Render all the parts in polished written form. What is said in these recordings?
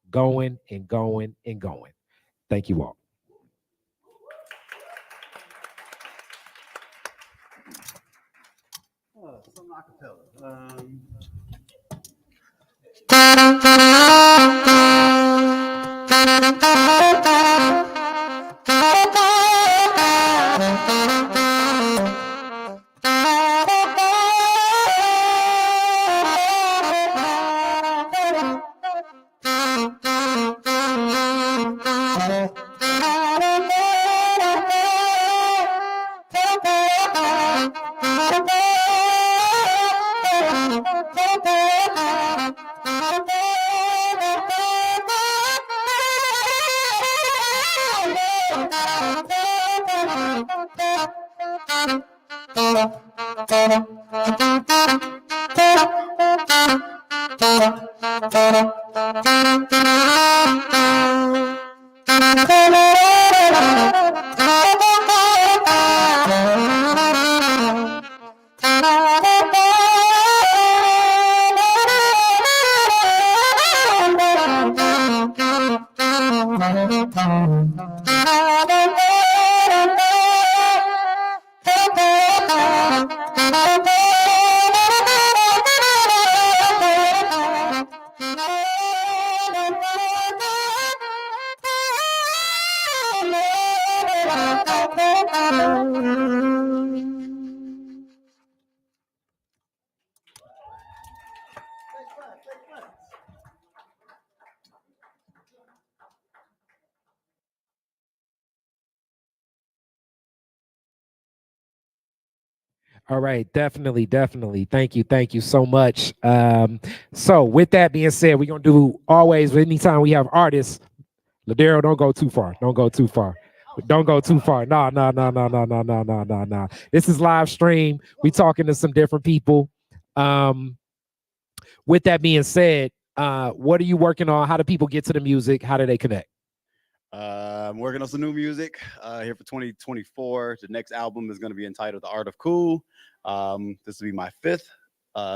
going and going and going. Thank you all. Some acapella. All right, definitely, definitely. Thank you so much. So with that being said, we're gonna do always anytime we have artists. Ladero, don't go too far. Don't go too far. Don't go too far. No, no, no, no, no, no, no, no, no, no. This is live stream. We talking to some different people. Um, with that being said, what are you working on? How do people get to the music? How do they connect? I'm working on some new music here for 2024. The next album is going to be entitled The Art of Cool. This will be my fifth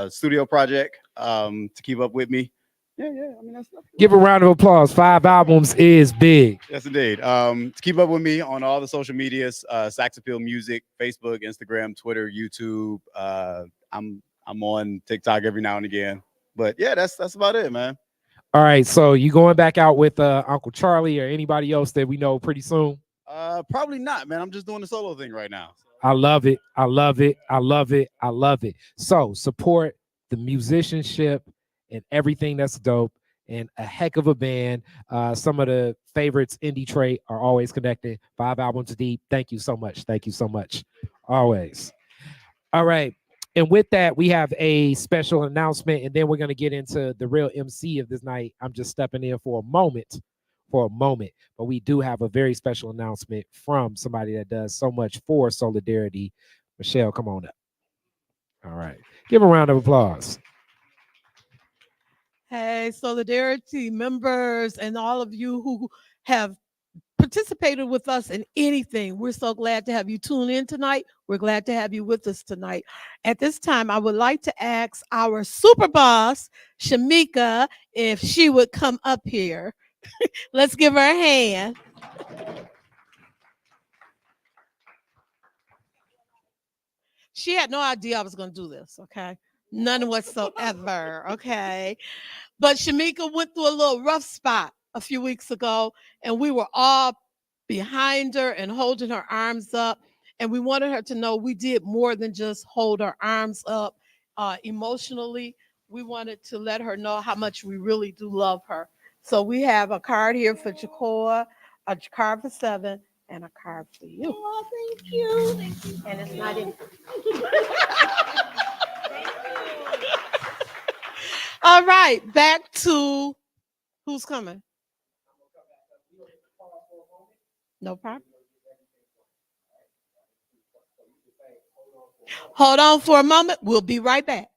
studio project to keep up with me. Yeah, yeah. I mean, that's Give a round of applause. 5 albums is big. Yes, indeed. To keep up with me on all the social medias, Sax Appeal Music, Facebook, Instagram, Twitter, YouTube. I'm on TikTok every now and again. But yeah, that's about it, man. All right, so you going back out with Uncle Charlie or anybody else that we know pretty soon? Probably not, man. I'm just doing the solo thing right now. I love it. I love it. I love it. I love it. So support the musicianship and everything that's dope and a heck of a band. Some of the favorites in Detroit are always connected. 5 albums deep. Thank you so much. Thank you so much. Always. All right. And with that, we have a special announcement, and then we're going to get into the real MC of this night. I'm just stepping in for a moment, but we do have a very special announcement from somebody that does so much for Solidarity. Michelle, come on up. All right. Give a round of applause. Hey, Solidarity members and all of you who have participated with us in anything. We're so glad to have you tune in tonight. We're glad to have you with us tonight. At this time, I would like to ask our super boss, Shamika, if she would come up here. Let's give her a hand. She had no idea I was going to do this, okay? None whatsoever, okay? But Shamika went through a little rough spot a few weeks ago, and we were all behind her and holding her arms up. And we wanted her to know we did more than just hold her arms up emotionally. We wanted to let her know how much we really do love her. So we have a card here for Jacoa, a card for 7, and a card for you. Oh, thank you. Thank you. And it's not in. All right, back to who's coming. No problem. Hold on for a moment. We'll be right back.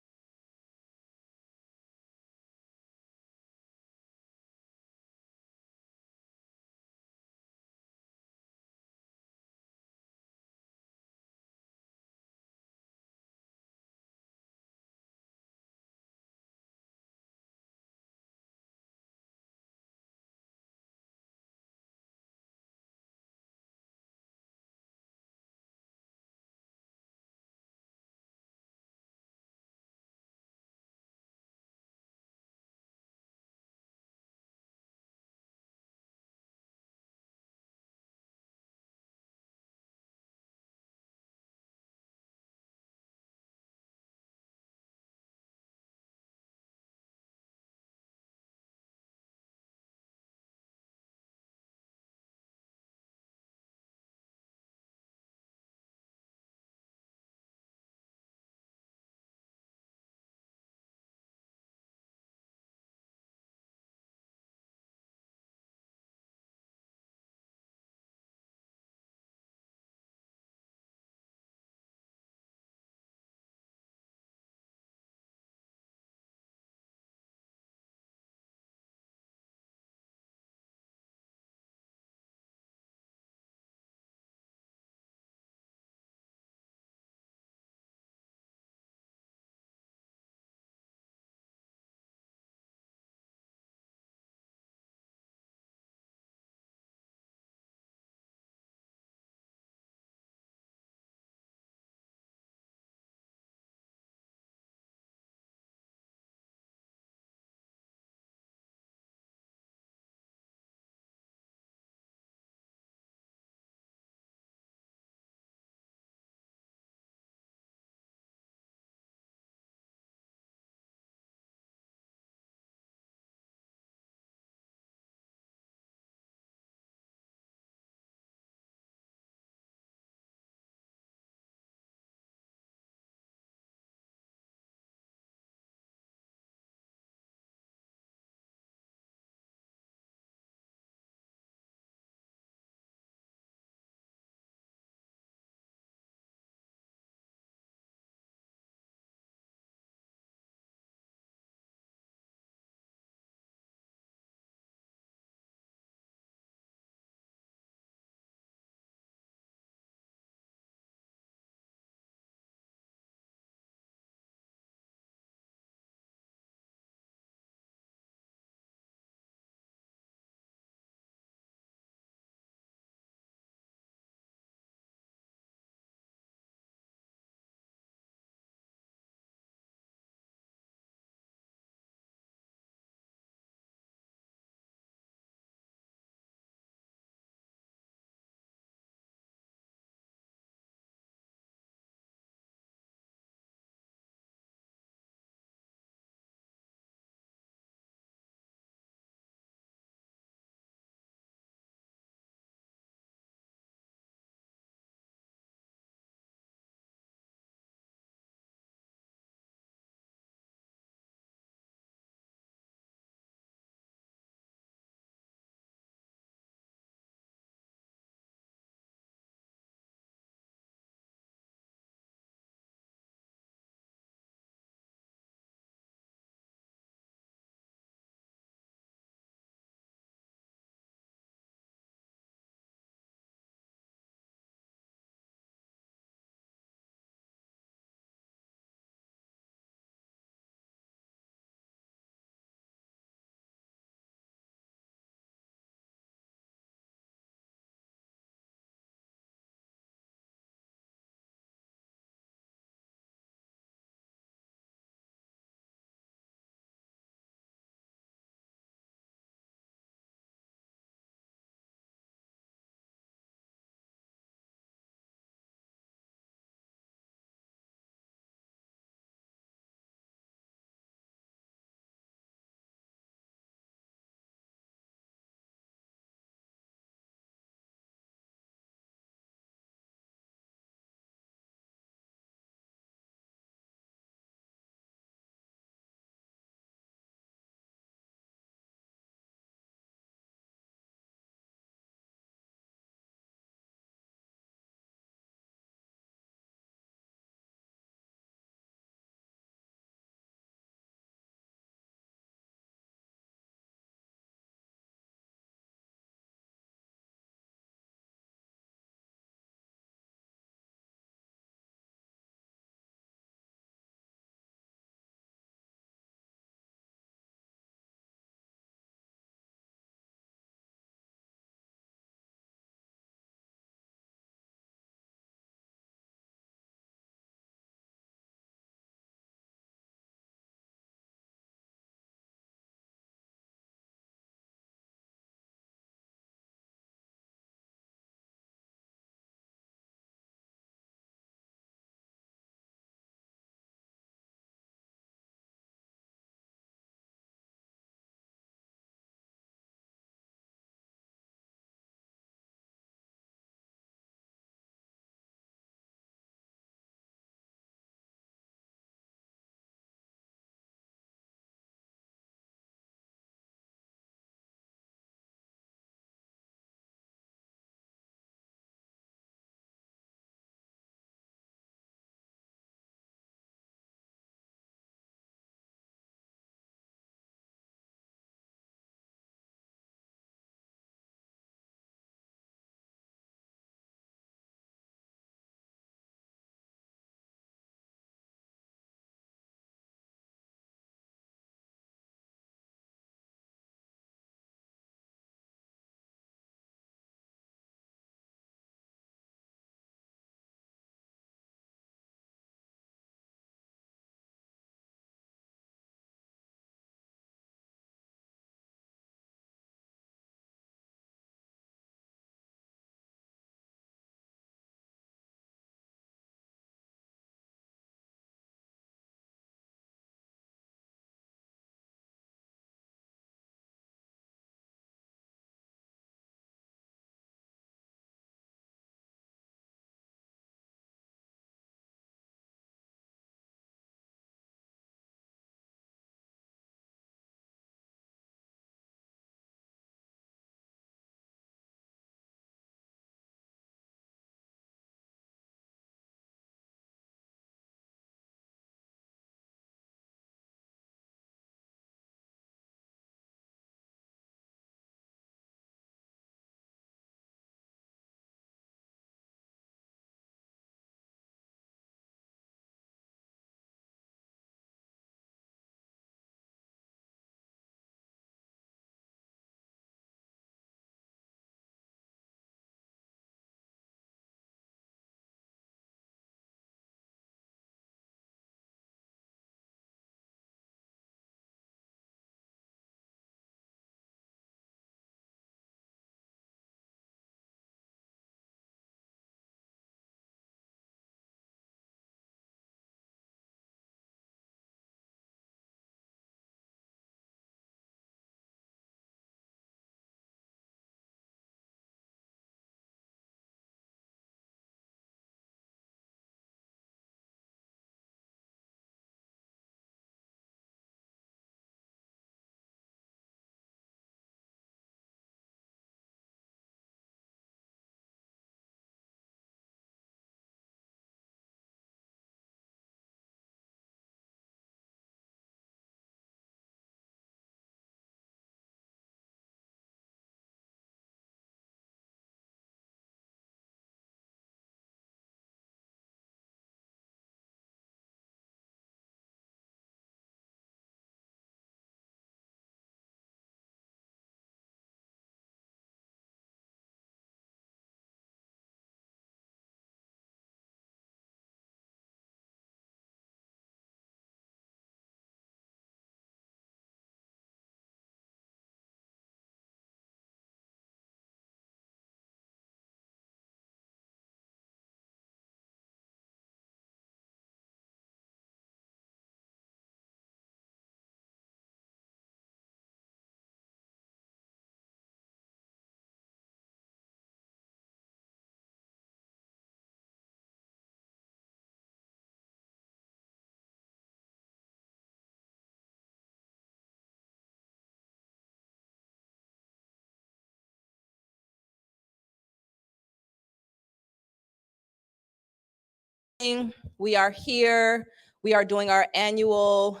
We are here. We are doing our annual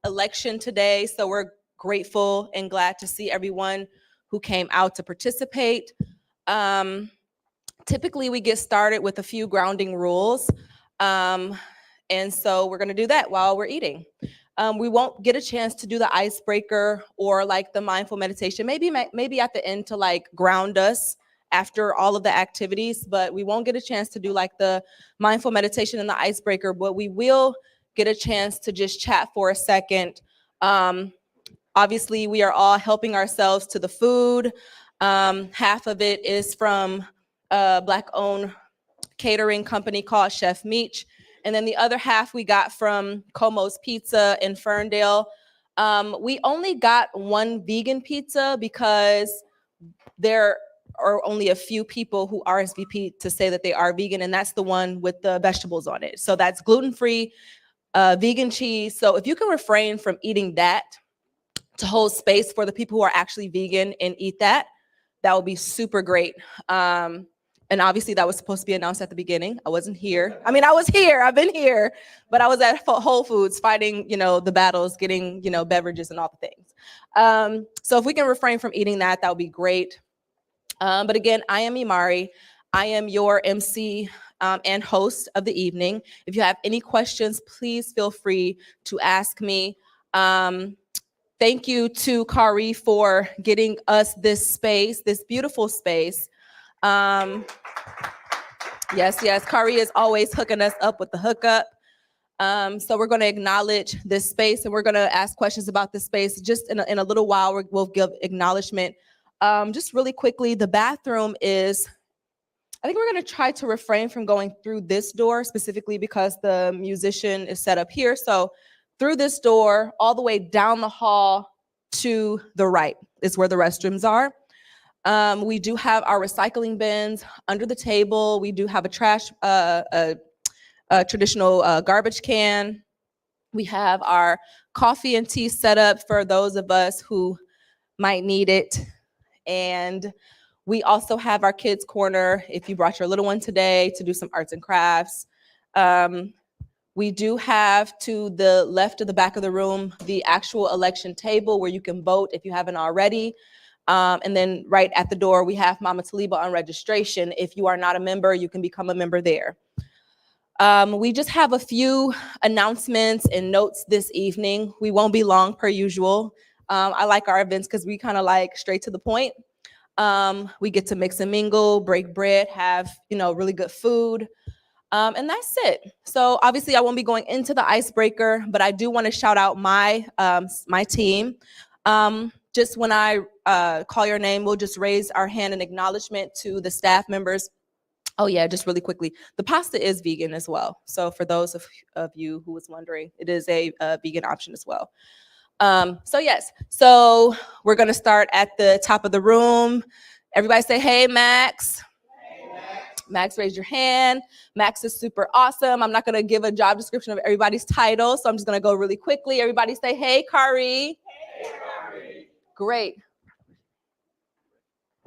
election today, so we're grateful and glad to see everyone who came out to participate. Typically, we get started with a few grounding rules, and so we're going to do that while we're eating. We won't get a chance to do the icebreaker or like the mindful meditation. Maybe at the end to like ground us after all of the activities, but we won't get a chance to do like the mindful meditation and the icebreaker, but we will get a chance to just chat for a second. Obviously, we are all helping ourselves to the food. Half of it is from a Black-owned catering company called Chef Meech. And then the other half we got from Como's Pizza in Ferndale. We only got one vegan pizza because there are only a few people who RSVP to say that they are vegan, and that's the one with the vegetables on it. So that's gluten-free, vegan cheese. So if you can refrain from eating that to hold space for the people who are actually vegan and eat that, that would be super great. And obviously that was supposed to be announced at the beginning. I wasn't here. I mean, I was here, I've been here, but I was at Whole Foods fighting, the battles, getting, beverages and all the things. So if we can refrain from eating that, that would be great. But again, I am Imari. I am your MC and host of the evening. If you have any questions, please feel free to ask me. Thank you to Kari for getting us this space, this beautiful space. Yes, Kari is always hooking us up with the hookup. So we're going to acknowledge this space and we're going to ask questions about this space. Just in a little while, we'll give acknowledgement. Just really quickly, the bathroom is, I think we're going to try to refrain from going through this door specifically because the musician is set up here. So through this door, all the way down the hall to the right is where the restrooms are. We do have our recycling bins under the table. We do have a trash, a traditional garbage can. We have our coffee and tea set up for those of us who might need it. And we also have our kids' corner if you brought your little one today to do some arts and crafts. We do have to the left of the back of the room the actual election table where you can vote if you haven't already. And then right at the door, we have Mama Taliba on registration. If you are not a member, you can become a member there. We just have a few announcements and notes this evening. We won't be long per usual. I like our events because we kind of like straight to the point. We get to mix and mingle, break bread, have, really good food. And that's it. So obviously I won't be going into the icebreaker, but I do want to shout out my team. Just when I call your name, we'll just raise our hand in acknowledgement to the staff members. Oh yeah, just really quickly. The pasta is vegan as well. So for those of you who was wondering, it is a vegan option as well. So yes, so we're gonna start at the top of the room. Everybody say, hey, Max. Hey, Max. Max, raise your hand. Max is super awesome. I'm not gonna give a job description of everybody's title, so I'm just gonna go really quickly. Everybody say, hey, Kari. Hey, Kari. Great.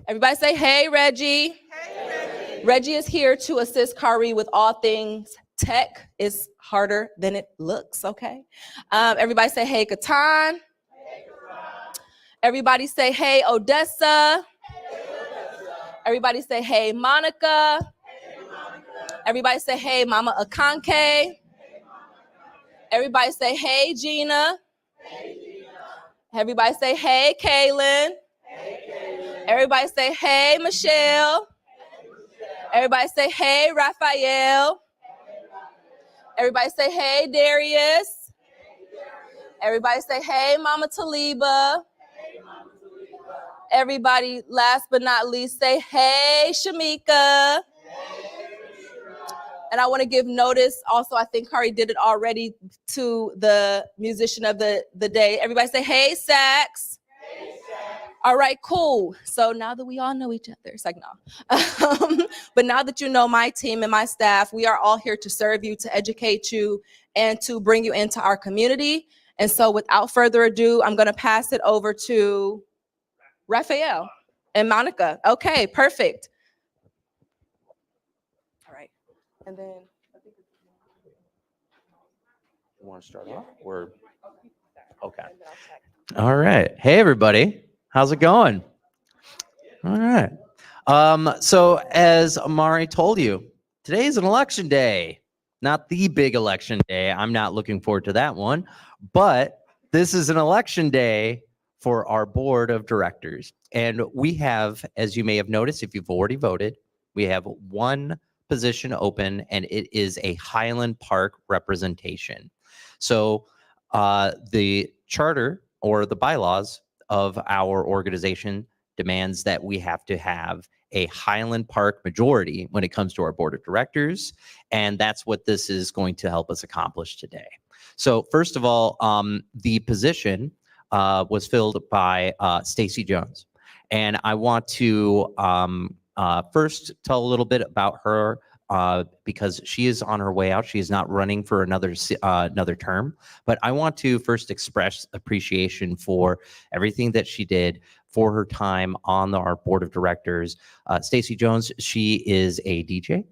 Everybody say, hey, Reggie. Hey, Reggie. Reggie is here to assist Kari with all things tech. Is harder than it looks, okay? Everybody say, hey, Katan. Hey, Katan. Everybody say, hey, Odessa. Hey, Odessa. Everybody say, hey, Monica. Hey, Monica. Everybody say, hey, Mama Akanke. Hey, Mama Akanke. Everybody say, hey, Gina. Hey, Gina. Everybody say, hey, Kaylin. Hey, Kaylin. Everybody say, hey, Michelle. Hey, Michelle. Everybody say, hey, Raphael. Everybody say, hey, Darius. Hey, Darius. Everybody say, hey, Mama Taliba. Hey, Mama Taliba. Everybody, last but not least, say, hey, Shamika. Hey, and I want to give notice. Also, I think Kari did it already to the musician of the day. Everybody say, hey, Sax. Hey, Sax. All right, cool. So now that we all know each other, it's like, no. But now that you know my team and my staff, we are all here to serve you, to educate you, and to bring you into our community. And so without further ado, I'm going to pass it over to Raphael and Monica. Okay, perfect. All right. And then I think it's You want to start off? Or okay. All right. Hey, everybody. How's it going? All right. So as Amari told you, today is an election day. Not the big election day. I'm not looking forward to that one. But this is an election day for our board of directors. And we have, as you may have noticed, if you've already voted, we have one position open, and it is a Highland Park representation. So the charter or the bylaws of our organization demands that we have to have a Highland Park majority when it comes to our board of directors. And that's what this is going to help us accomplish today. So first of all, the position was filled by Stacey Jones. And I want to first tell a little bit about her because she is on her way out. She is not running for another term. But I want to first express appreciation for everything that she did for her time on our board of directors. Stacey Jones, she is a DJ,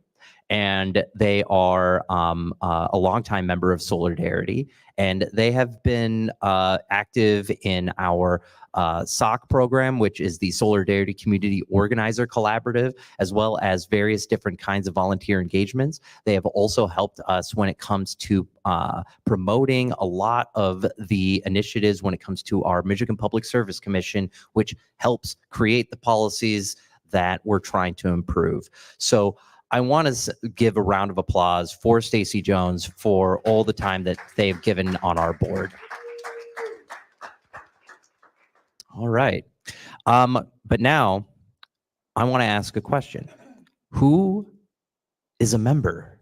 and they are a longtime member of Soulardarity, and they have been active in our SOC program, which is the Soulardarity Community Organizer Collaborative, as well as various different kinds of volunteer engagements. They have also helped us when it comes to promoting a lot of the initiatives when it comes to our Michigan Public Service Commission, which helps create the policies that we're trying to improve. So I want to give a round of applause for Stacey Jones for all the time that they've given on our board. All right. But now I want to ask a question. Who is a member?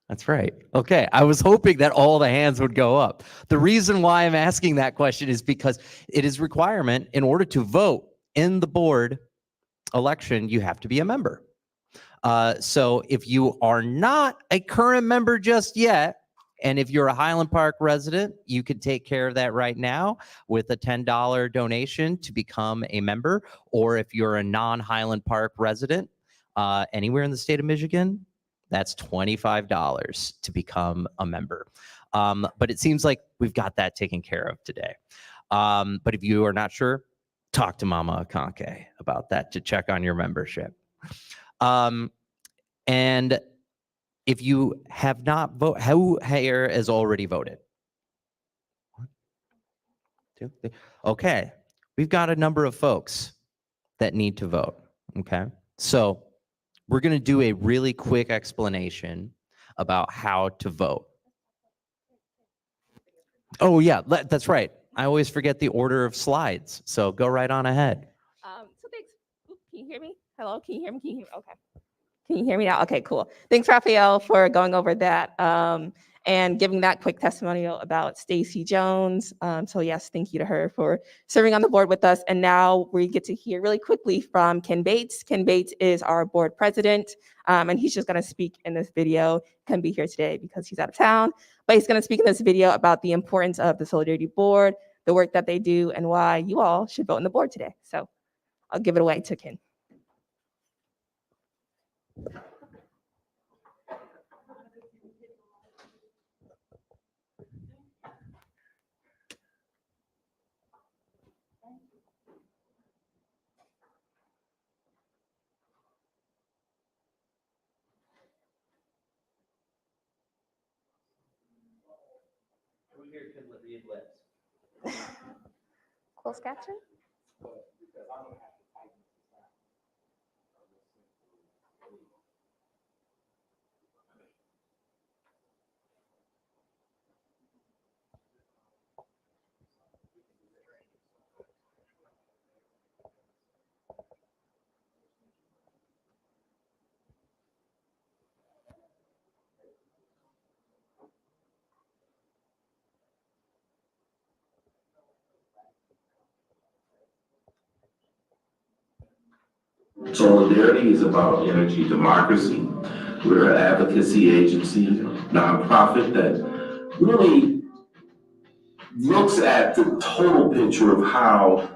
That's right. Okay. I was hoping that all the hands would go up. The reason why I'm asking that question is because it is requirement in order to vote in the board election, you have to be a member. So if you are not a current member just yet, and if you're a Highland Park resident, you can take care of that right now with a $10 donation to become a member. Or if you're a non-Highland Park resident anywhere in the state of Michigan, that's $25 to become a member. But it seems like we've got that taken care of today. But if you are not sure, talk to Mama Akanke about that to check on your membership. And if you have not voted, who here has already voted? 1, 2, 3. Okay, we've got a number of folks that need to vote. Okay, so we're going to do a really quick explanation about how to vote. Oh yeah, that's right. I always forget the order of slides, so go right on ahead. So thanks. Oop, can you hear me? Hello, can you hear me? Can you hear me? Okay. Can you hear me now? Okay, cool. Thanks, Raphael, for going over that and giving that quick testimonial about Stacey Jones. So yes, thank you to her for serving on the board with us. And now we get to hear really quickly from Ken Bates. Ken Bates is our board president, and he's just going to speak in this video. Couldn't be here today because he's out of town, but he's going to speak in this video about the importance of the Soulardarity board, the work that they do, and why you all should vote in the board today. So I'll give it away to Ken. Close caption? Soulardarity is about energy democracy. We're an advocacy agency, nonprofit that really looks at the total picture of how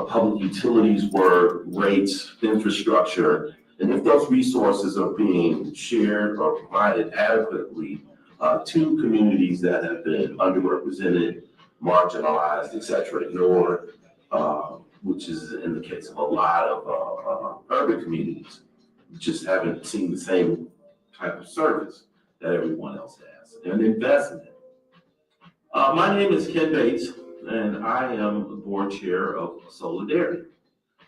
public utilities work, rates, infrastructure, And if those resources are being shared or provided adequately to communities that have been underrepresented, marginalized, et cetera, ignored, which is in the case of a lot of urban communities, just haven't seen the same type of service that everyone else has, and investment. My name is Ken Bates, and I am the board chair of Soulardarity.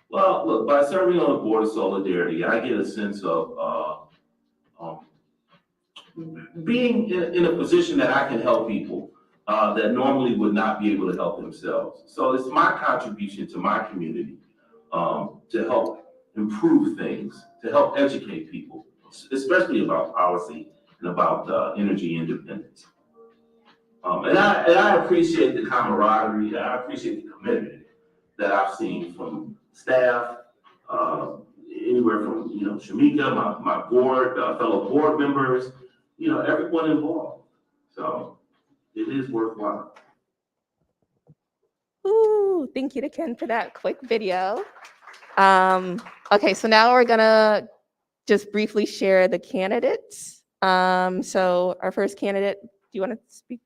Well, look, by serving on the board of Soulardarity, I get a sense of being in a position that I can help people that normally would not be able to help themselves. So it's my contribution to my community to help improve things, to help educate people, especially about policy and about energy independence. And I appreciate the camaraderie, I appreciate the commitment that I've seen from staff, anywhere from, Shamika, my board, fellow board members, everyone involved. So it is worthwhile. Ooh, thank you to Ken for that quick video. Okay, so now we're gonna just briefly share the candidates. So our first candidate, do you want to speak?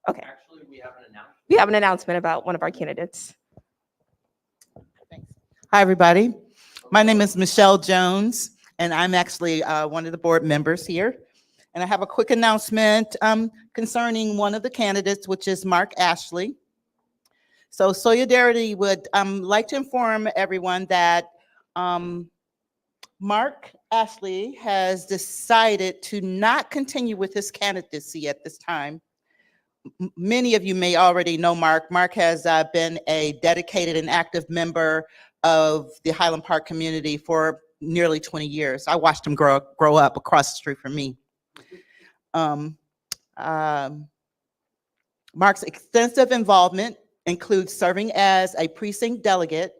Okay. Actually, we have an announcement. We have an announcement about one of our candidates. Hi, everybody. My name is Michelle Jones, and I'm actually one of the board members here. And I have a quick announcement concerning one of the candidates, which is Mark Ashley. So Soulardarity would like to inform everyone that Mark Ashley has decided to not continue with his candidacy at this time. Many of you may already know Mark. Mark has been a dedicated and active member of the Highland Park community for nearly 20 years. I watched him grow up across the street from me. Mark's extensive involvement includes serving as a precinct delegate,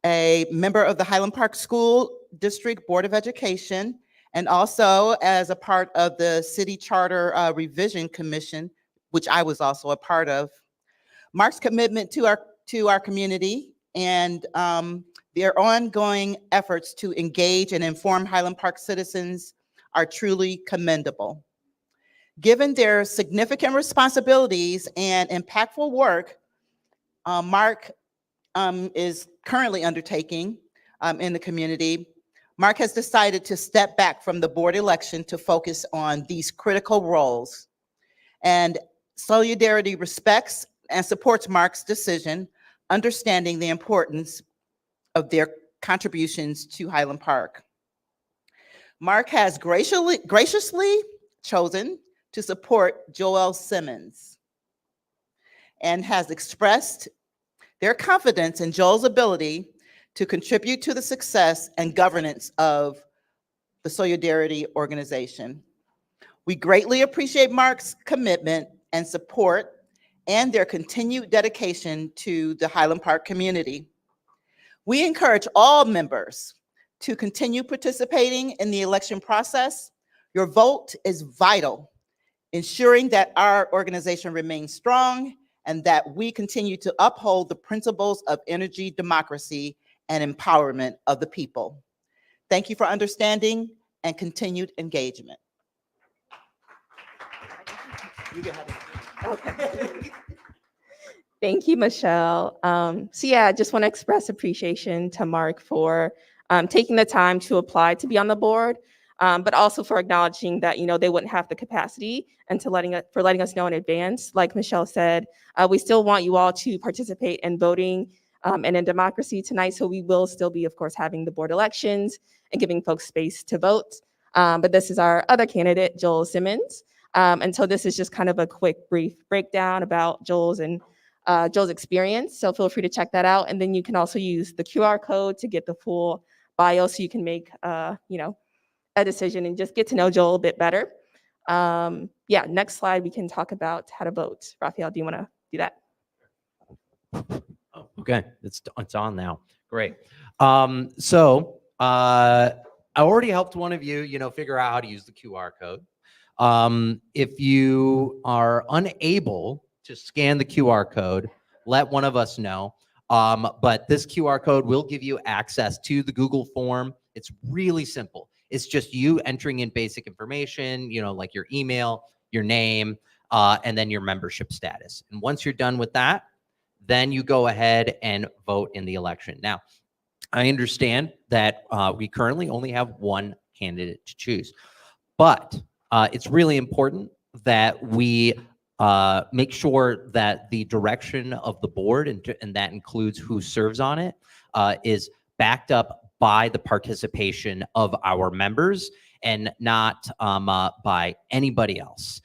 a member of the Highland Park School District Board of Education, and also as a part of the City Charter Revision Commission, which I was also a part of. Mark's commitment to our community and their ongoing efforts to engage and inform Highland Park citizens are truly commendable. Given their significant responsibilities and impactful work Mark is currently undertaking in the community, Mark has decided to step back from the board election to focus on these critical roles. And Soulardarity respects and supports Mark's decision, understanding the importance of their contributions to Highland Park. Mark has graciously chosen to support Joel Simmons and has expressed their confidence in Joel's ability to contribute to the success and governance of the Soulardarity organization. We greatly appreciate Mark's commitment and support and their continued dedication to the Highland Park community. We encourage all members to continue participating in the election process. Your vote is vital, ensuring that our organization remains strong and that we continue to uphold the principles of energy democracy and empowerment of the people. Thank you for understanding and continued engagement. Okay. Thank you, Michelle. So yeah, I just want to express appreciation to Mark for taking the time to apply to be on the board, but also for acknowledging that they wouldn't have the capacity and letting us know in advance. Like Michelle said, we still want you all to participate in voting and in democracy tonight. So we will still be, of course, having the board elections and giving folks space to vote. But this is our other candidate, Joel Simmons. And so this is just kind of a quick, brief breakdown about Joel's experience. So feel free to check that out. And then you can also use the QR code to get the full bio so you can make, a decision and just get to know Joel a bit better. Yeah, next slide, we can talk about how to vote. Raphael, do you want to do that? Oh, okay, it's on now. Great. So I already helped one of you, figure out how to use the QR code. If you are unable to scan the QR code, let one of us know. But this QR code will give you access to the Google form It's really simple. It's just you entering in basic information, like your email, your name, and then your membership status. And once you're done with that, then you go ahead and vote in the election. Now, I understand that we currently only have one candidate to choose, but it's really important that we make sure that the direction of the board, and that includes who serves on it, is backed up by the participation of our members and not by anybody else.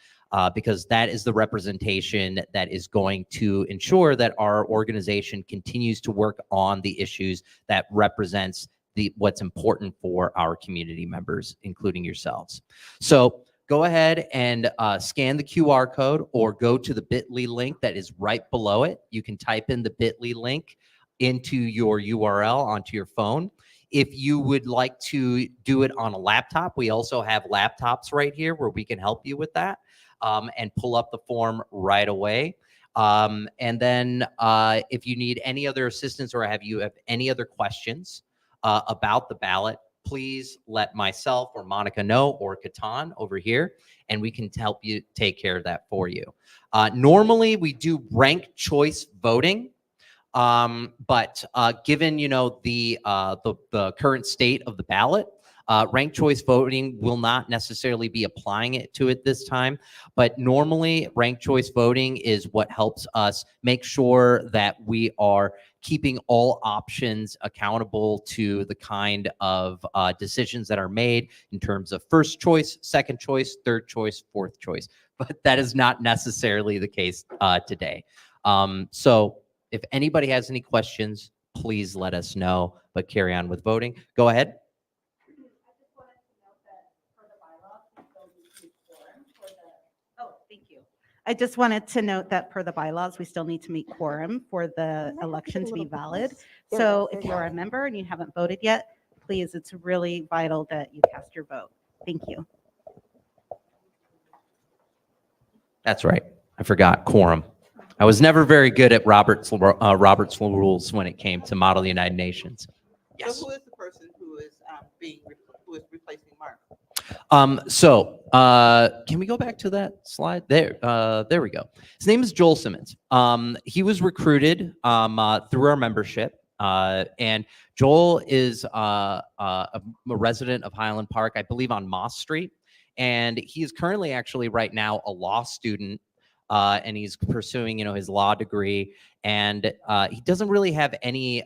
Because that is the representation that is going to ensure that our organization continues to work on the issues that represents what's important for our community members, including yourselves. So go ahead and scan the QR code or go to the bit.ly link that is right below it. You can type in the bit.ly link into your URL onto your phone. If you would like to do it on a laptop, we also have laptops right here where we can help you with that. And pull up the form right away. And then if you need any other assistance or have any other questions about the ballot, please let myself or Monica know, or Katan over here, and we can help you take care of that for you. Normally, we do ranked choice voting. But given the current state of the ballot, ranked choice voting will not necessarily be applying it to it this time. But normally, ranked choice voting is what helps us make sure that we are keeping all options accountable to the kind of decisions that are made in terms of first choice, second choice, third choice, fourth choice. But that is not necessarily the case today. So if anybody has any questions, please let us know, but carry on with voting. Go ahead. Oh, thank you. I just wanted to note that per the bylaws, we still need to meet quorum for the election to be valid. So if you're a member and you haven't voted yet, please, it's really vital that you cast your vote. Thank you. That's right. I forgot quorum. I was never very good at Robert's rules when it came to Model United Nations. Yes. So who is the person who is who is replacing Mark? Can we go back to that slide? There we go. His name is Joel Simmons. He was recruited through our membership, and Joel is a resident of Highland Park, I believe on Moss Street, and he is currently actually right now a law student. And he's pursuing, his law degree, and he doesn't really have any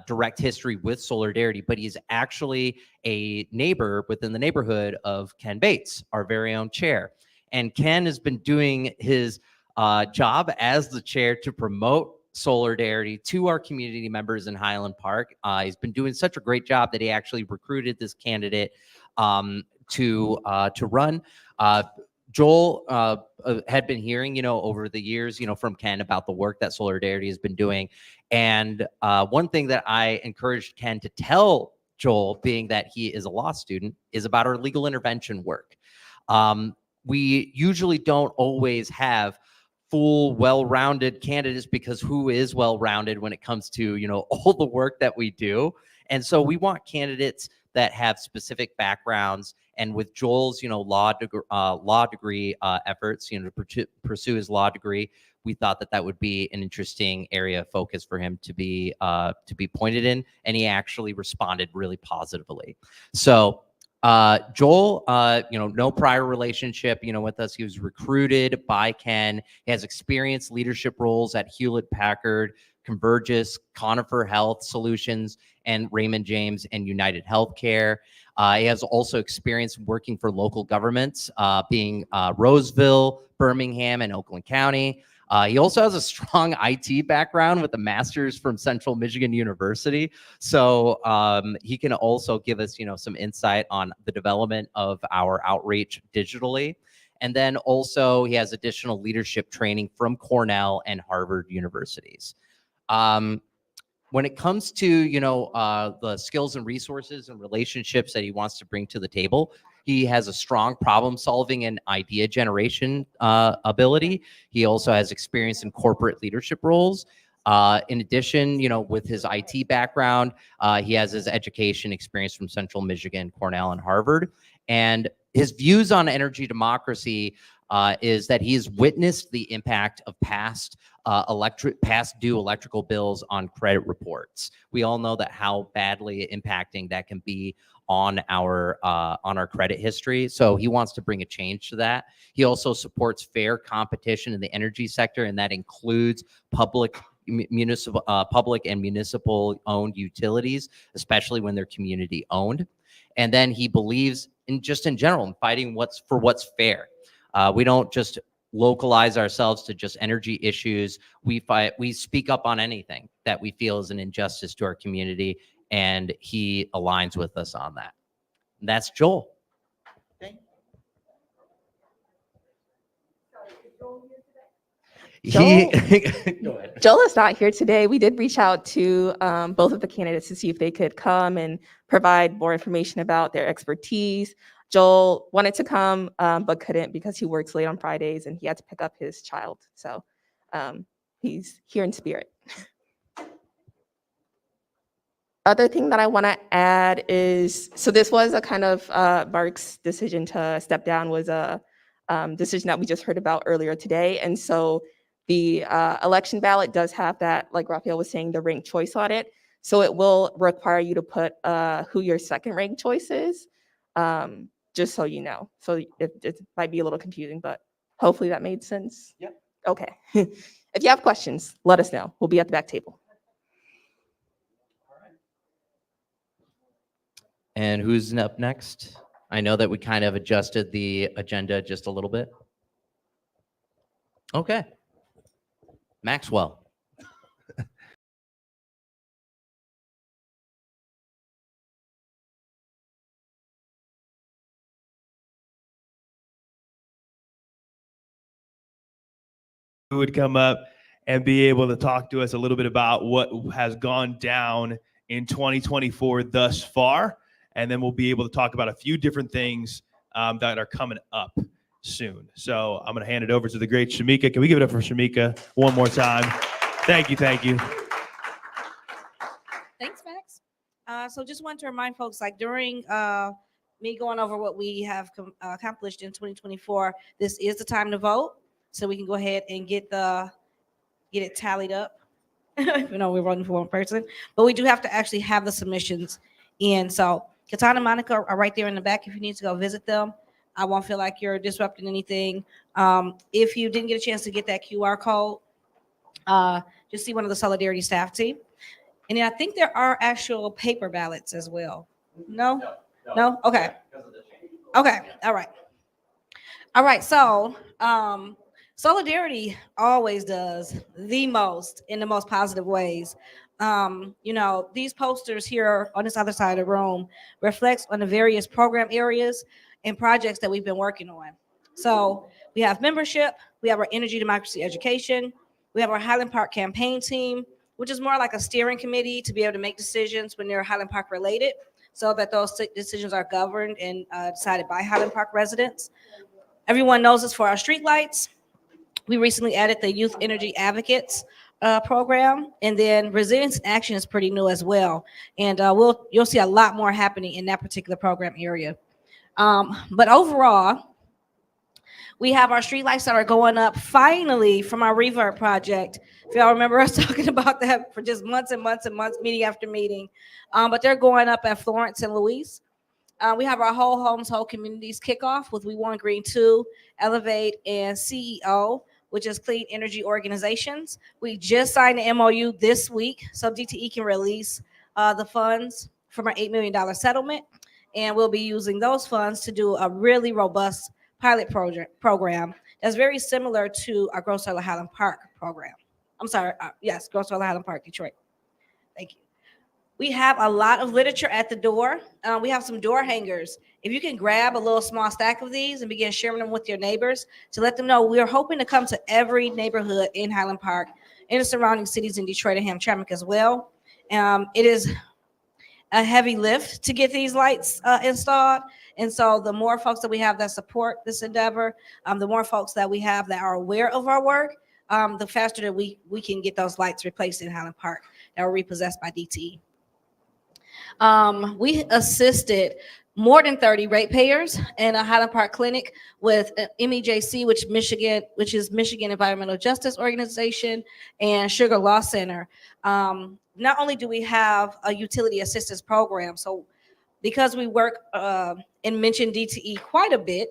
direct history with Soulardarity, but he's actually a neighbor within the neighborhood of Ken Bates, our very own chair. And Ken has been doing his job as the chair to promote Soulardarity to our community members in Highland Park. He's been doing such a great job that he actually recruited this candidate to run. Joel had been hearing, over the years, from Ken about the work that Soulardarity has been doing. And one thing that I encouraged Ken to tell Joel, being that he is a law student, is about our legal intervention work. We usually don't always have full, well-rounded candidates, because who is well-rounded when it comes to, all the work that we do? And so we want candidates that have specific backgrounds. And with Joel's, law degree efforts, to pursue his law degree, we thought that would be an interesting area of focus for him to be pointed in, and he actually responded really positively. So Joel, no prior relationship, with us. He was recruited by Ken. He has experienced leadership roles at Hewlett-Packard, Convergys, Conifer Health Solutions, and Raymond James and United Healthcare. He has also experience working for local governments, being Roseville, Birmingham, and Oakland County. He also has a strong IT background with a master's from Central Michigan University. So he can also give us, some insight on the development of our outreach digitally. And then also he has additional leadership training from Cornell and Harvard universities. When it comes to, the skills and resources and relationships that he wants to bring to the table, he has a strong problem solving and idea generation ability. He also has experience in corporate leadership roles. In addition, with his IT background, he has his education experience from Central Michigan, Cornell, and Harvard. And his views on energy democracy is that he's witnessed the impact of past due electrical bills on credit reports. We all know that how badly impacting that can be on our credit history. So he wants to bring a change to that. He also supports fair competition in the energy sector, and that includes public and municipal owned utilities, especially when they're community owned. And then he believes in general in fighting what's fair. We don't just localize ourselves to just energy issues. We speak up on anything that we feel is an injustice to our community, and he aligns with us on that. And that's Joel. Joel, Go ahead. Joel is not here today. We did reach out to both of the candidates to see if they could come and provide more information about their expertise. Joel wanted to come, but couldn't because he works late on Fridays and he had to pick up his child. So he's here in spirit. Other thing that I want to add is, so this was a kind of Mark's decision to step down was a decision that we just heard about earlier today. And so the election ballot does have that, like Raphael was saying, the ranked choice on it. So it will require you to put who your second ranked choice is, just so you know. So it might be a little confusing, but hopefully that made sense. Yeah. Okay. If you have questions, let us know. We'll be at the back table. And who's up next? I know that we kind of adjusted the agenda just a little bit. Okay. Maxwell. Who would come up and be able to talk to us a little bit about what has gone down in 2024 thus far. And then we'll be able to talk about a few different things that are coming up soon. So I'm going to hand it over to the great Shamika. Can we give it up for Shamika one more time? Thank you. Thank you. Thanks, Max. So just want to remind folks, like during me going over what we have accomplished in 2024, this is the time to vote. So we can go ahead and get it tallied up. You know, we're voting for one person, but we do have to actually have the submissions in. So Katana and Monica are right there in the back if you need to go visit them. I won't feel like you're disrupting anything. If you didn't get a chance to get that QR code, just see one of the Soulardarity staff team. And then I think there are actual paper ballots as well. No? Okay. Okay. All right. So Soulardarity always does the most in the most positive ways. You know, these posters here on this other side of the room reflects on the various program areas and projects that we've been working on. So we have membership, we have our energy democracy education, we have our Highland Park campaign team, which is more like a steering committee to be able to make decisions when they're Highland Park related, so that those decisions are governed and decided by Highland Park residents. Everyone knows us for our streetlights. We recently added the Youth Energy Advocates program, and then Resilience in Action is pretty new as well. And you'll see a lot more happening in that particular program area. But overall, we have our streetlights that are going up finally from our Revert project. If y'all remember us talking about that for just months and months and months, meeting after meeting. But they're going up at Florence and Louise. We have our Whole Homes, Whole Communities kickoff with We Want Green 2, Elevate, and CEO, which is Clean Energy Organizations. We just signed the MOU this week, so DTE can release the funds from our $8 million settlement. And we'll be using those funds to do a really robust pilot program that's very similar to our Grow Solar Highland Park program. I'm sorry, yes, Grow Solar Highland Park, Detroit. Thank you. We have a lot of literature at the door. We have some door hangers. If you can grab a little small stack of these and begin sharing them with your neighbors to let them know we're hoping to come to every neighborhood in Highland Park, in the surrounding cities in Detroit and Hamtramck as well. It is a heavy lift to get these lights installed. And so the more folks that we have that support this endeavor, the more folks that we have that are aware of our work, the faster that we can get those lights replaced in Highland Park that were repossessed by DTE. We assisted more than 30 ratepayers in a Highland Park clinic with MEJC, which is Michigan Environmental Justice Organization, and Sugar Law Center. Not only do we have a utility assistance program, so because we work and mention DTE quite a bit,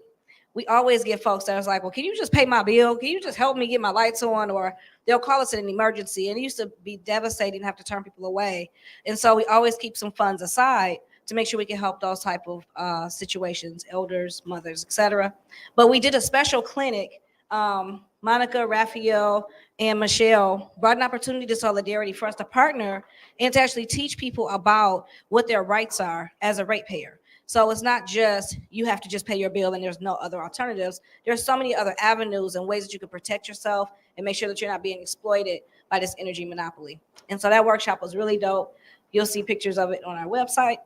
we always get folks that are like, well, can you just pay my bill? Can you just help me get my lights on? Or they'll call us in an emergency. And it used to be devastating to have to turn people away. And so we always keep some funds aside to make sure we can help those type of situations, elders, mothers, etc. But we did a special clinic. Monica, Raphael, and Michelle brought an opportunity to Soulardarity for us to partner and to actually teach people about what their rights are as a ratepayer. So it's not just you have to just pay your bill and there's no other alternatives. There's so many other avenues and ways that you can protect yourself and make sure that you're not being exploited by this energy monopoly. And so that workshop was really dope. You'll see pictures of it on our website.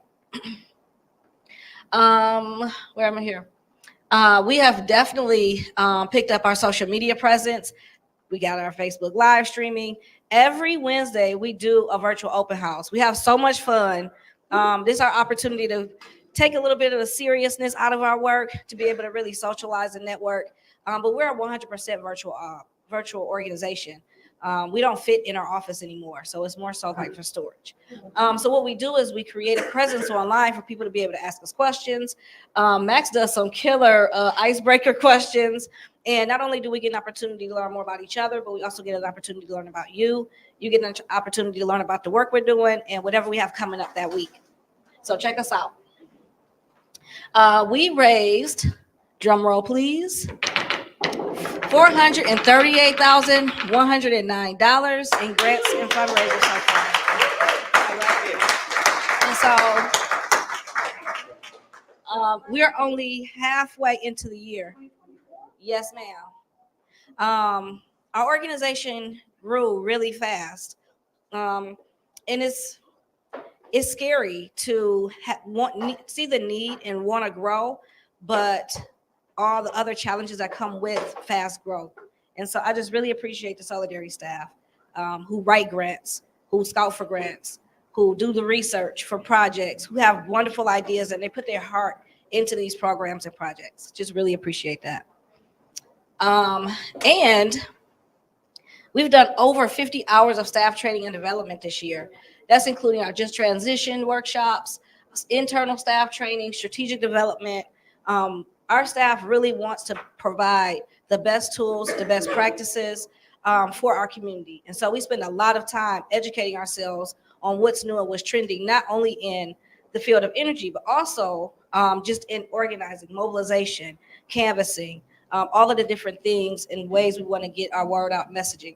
Where am I here? We have definitely picked up our social media presence. We got our Facebook live streaming. Every Wednesday, we do a virtual open house. We have so much fun. This is our opportunity to take a little bit of the seriousness out of our work to be able to really socialize and network. But we're a 100% virtual organization. We don't fit in our office anymore, so it's more so like for storage. So what we do is we create a presence online for people to be able to ask us questions. Max does some killer icebreaker questions, and not only do we get an opportunity to learn more about each other, but we also get an opportunity to learn about you. You get an opportunity to learn about the work we're doing and whatever we have coming up that week. So check us out. We raised, drum roll please, $438,109 in grants and fundraisers so far. And so we're only halfway into the year. Yes, ma'am. Our organization grew really fast. And it's scary to see the need and want to grow, but all the other challenges that come with fast growth. And so I just really appreciate the Soulardarity staff who write grants, who scout for grants, who do the research for projects, who have wonderful ideas, and they put their heart into these programs and projects. Just really appreciate that. And we've done over 50 hours of staff training and development this year. That's including our Just Transition workshops, internal staff training, strategic development. Our staff really wants to provide the best tools, the best practices for our community. And so we spend a lot of time educating ourselves on what's new and what's trending, not only in the field of energy, but also just in organizing, mobilization, canvassing, all of the different things and ways we want to get our word out, messaging,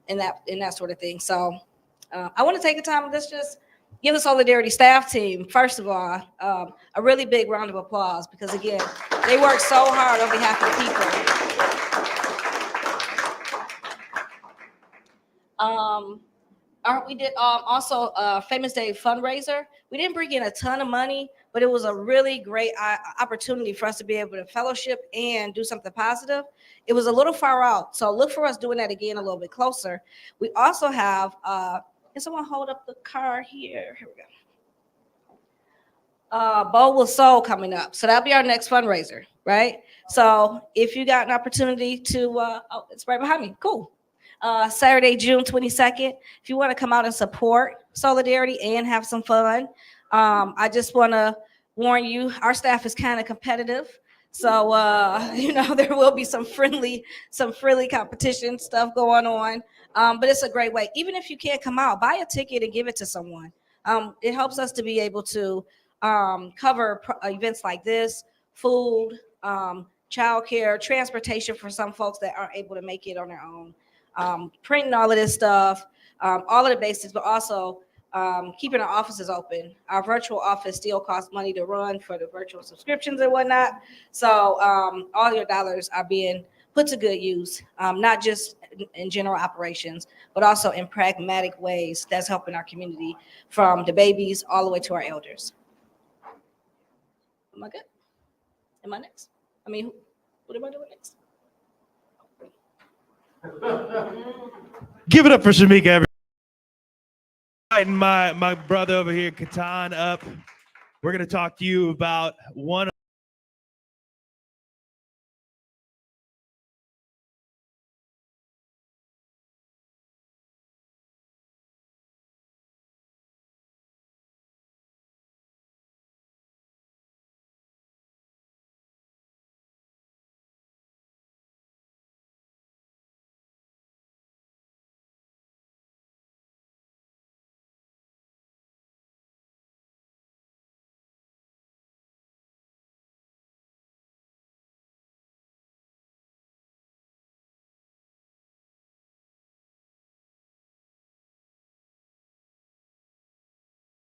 and that sort of thing. So I want to take the time to just give the Soulardarity staff team, first of all, a really big round of applause, because again, they work so hard on behalf of the people. We did also a Famous Day fundraiser. We didn't bring in a ton of money, but it was a really great opportunity for us to be able to fellowship and do something positive. It was a little far out, so look for us doing that again a little bit closer. We also have, can someone hold up the card here? Here we go. Bowl with Soul coming up. So that'll be our next fundraiser, right? So if you got an opportunity to, oh, it's right behind me. Cool. Saturday, June 22nd. If you want to come out and support Soulardarity and have some fun, I just want to warn you, our staff is kind of competitive. So, there will be some friendly competition stuff going on. But it's a great way. Even if you can't come out, buy a ticket and give it to someone. It helps us to be able to cover events like this, food, childcare, transportation for some folks that aren't able to make it on their own. Printing all of this stuff, all of the basics, but also keeping our offices open. Our virtual office still costs money to run for the virtual subscriptions and whatnot. So all your dollars are being put to good use, not just in general operations, but also in pragmatic ways that's helping our community, from the babies all the way to our elders. Am I good? Am I next? What am I doing next? Give it up for Shamika, everybody. And my brother over here, Katan, up. We're going to talk to you about one.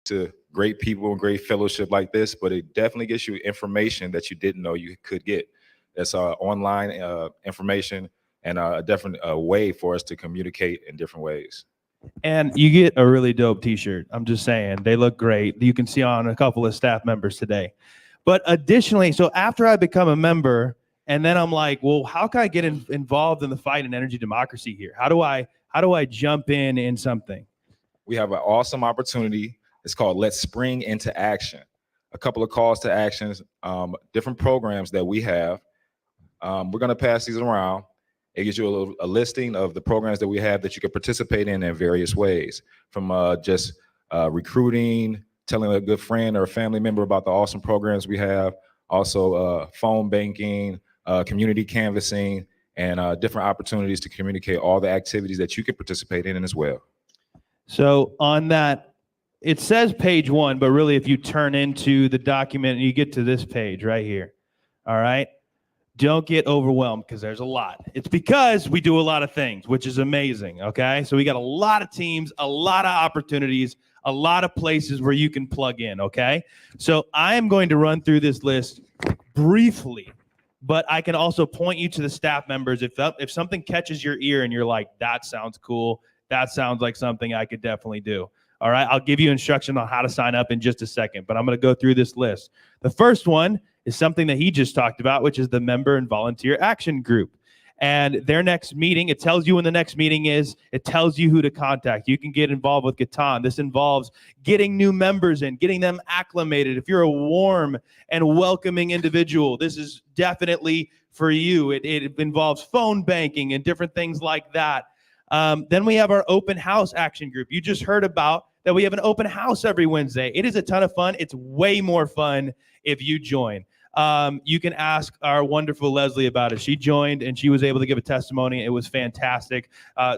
To great people and great fellowship like this, but it definitely gets you information that you didn't know you could get. That's online information and a different way for us to communicate in different ways. And you get a really dope t-shirt. I'm just saying, they look great. You can see on a couple of staff members today. But additionally, so after I become a member, and then I'm like, well, how can I get involved in the fight in energy democracy here? How do I jump in something? We have an awesome opportunity. It's called Let's Spring into Action. A couple of calls to actions, different programs that we have. We're going to pass these around. It gives you a listing of the programs that we have that you can participate in various ways, from just recruiting, telling a good friend or a family member about the awesome programs we have, also phone banking, community canvassing, and different opportunities to communicate all the activities that you can participate in as well. So on that, it says page 1, but really if you turn into the document and you get to this page right here, all right? Don't get overwhelmed because there's a lot. It's because we do a lot of things, which is amazing, okay? So we got a lot of teams, a lot of opportunities, a lot of places where you can plug in, okay? So I am going to run through this list briefly, but I can also point you to the staff members. If something catches your ear and you're like, that sounds cool, that sounds like something I could definitely do. All right, I'll give you instruction on how to sign up in just a second, but I'm going to go through this list. The first one is something that he just talked about, which is the Member and Volunteer Action Group. And their next meeting, it tells you when the next meeting is, it tells you who to contact. You can get involved with Gatan. This involves getting new members in, getting them acclimated. If you're a warm and welcoming individual, this is definitely for you. It involves phone banking and different things like that. Then we have our open house action group. You just heard about that we have an open house every Wednesday. It is a ton of fun. It's way more fun if you join. You can ask our wonderful Leslie about it. She joined and she was able to give a testimony. It was fantastic.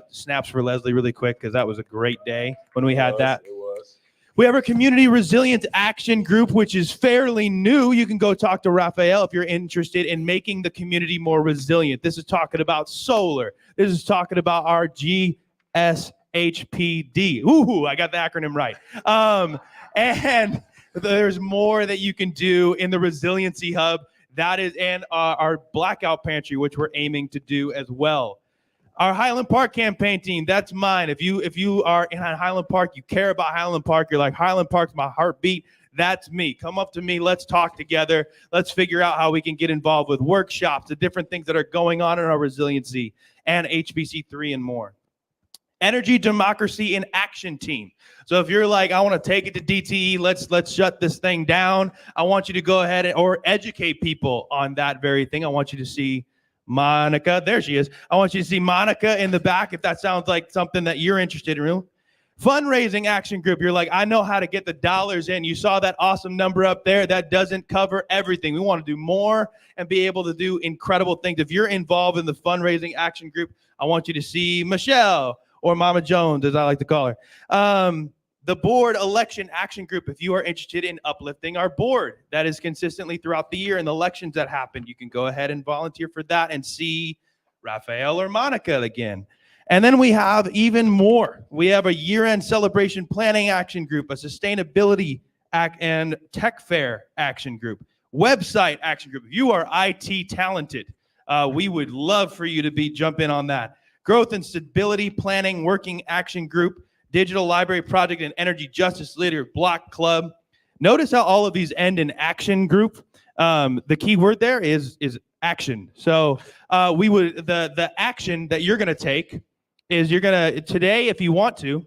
Snaps for Leslie really quick because that was a great day when we had that. It was. We have our Community Resilience Action Group, which is fairly new. You can go talk to Raphael if you're interested in making the community more resilient. This is talking about solar. This is talking about our GSHPD. Ooh, I got the acronym right. And there's more that you can do in the Resiliency Hub. That is, and our Blackout Pantry, which we're aiming to do as well. Our Highland Park campaign team, that's mine. If you are in Highland Park, you care about Highland Park, you're like, Highland Park's my heartbeat, that's me. Come up to me, let's talk together. Let's figure out how we can get involved with workshops, the different things that are going on in our resiliency, and HBC3 and more. Energy Democracy in Action team. So if you're like, I want to take it to DTE, let's shut this thing down. I want you to go ahead or educate people on that very thing. I want you to see Monica. There she is. I want you to see Monica in the back if that sounds like something that you're interested in. Fundraising action group. You're like, I know how to get the dollars in. You saw that awesome number up there. That doesn't cover everything. We want to do more and be able to do incredible things. If you're involved in the fundraising action group, I want you to see Michelle, or Mama Jones, as I like to call her. The board election action group, if you are interested in uplifting our board, that is consistently throughout the year and the elections that happen, you can go ahead and volunteer for that and see Raphael or Monica again. And then we have even more. We have a year-end celebration planning action group, a sustainability and tech fair action group, website action group. If you are IT talented, we would love for you to jump in on that. Growth and Stability Planning Working Action Group, Digital Library Project and Energy Justice Leader Block Club. Notice how all of these end in action group. The key word there is action. So the action that you're gonna take is today, if you want to,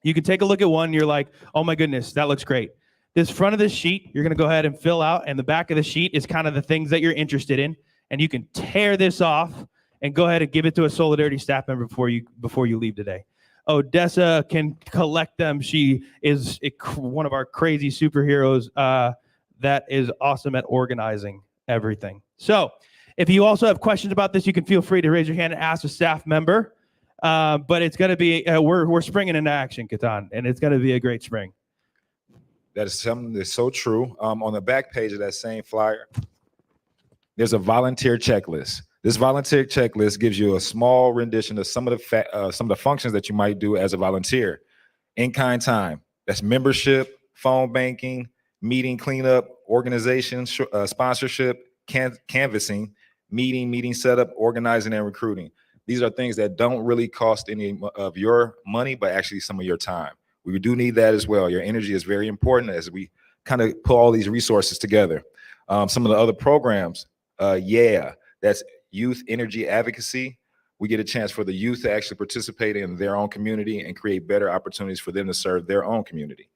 you can take a look at one and you're like, oh my goodness, that looks great. This front of this sheet, you're gonna go ahead and fill out, and the back of the sheet is kind of the things that you're interested in. And you can tear this off and go ahead and give it to a Soulardarity staff member before you leave today. Odessa can collect them. She is one of our crazy superheroes that is awesome at organizing everything. So if you also have questions about this, you can feel free to raise your hand and ask a staff member. But it's going to be, we're springing into action, Katan, and it's going to be a great spring. That is something that's so true. On the back page of that same flyer, there's a volunteer checklist. This volunteer checklist gives you a small rendition of some of the functions that you might do as a volunteer. In-kind time, that's membership, phone banking, meeting cleanup, organization, sponsorship, canvassing, meeting setup, organizing, and recruiting. These are things that don't really cost any of your money, but actually some of your time. We do need that as well. Your energy is very important as we kind of pull all these resources together. Some of the other programs, that's youth energy advocacy. We get a chance for the youth to actually participate in their own community and create better opportunities for them to serve their own community.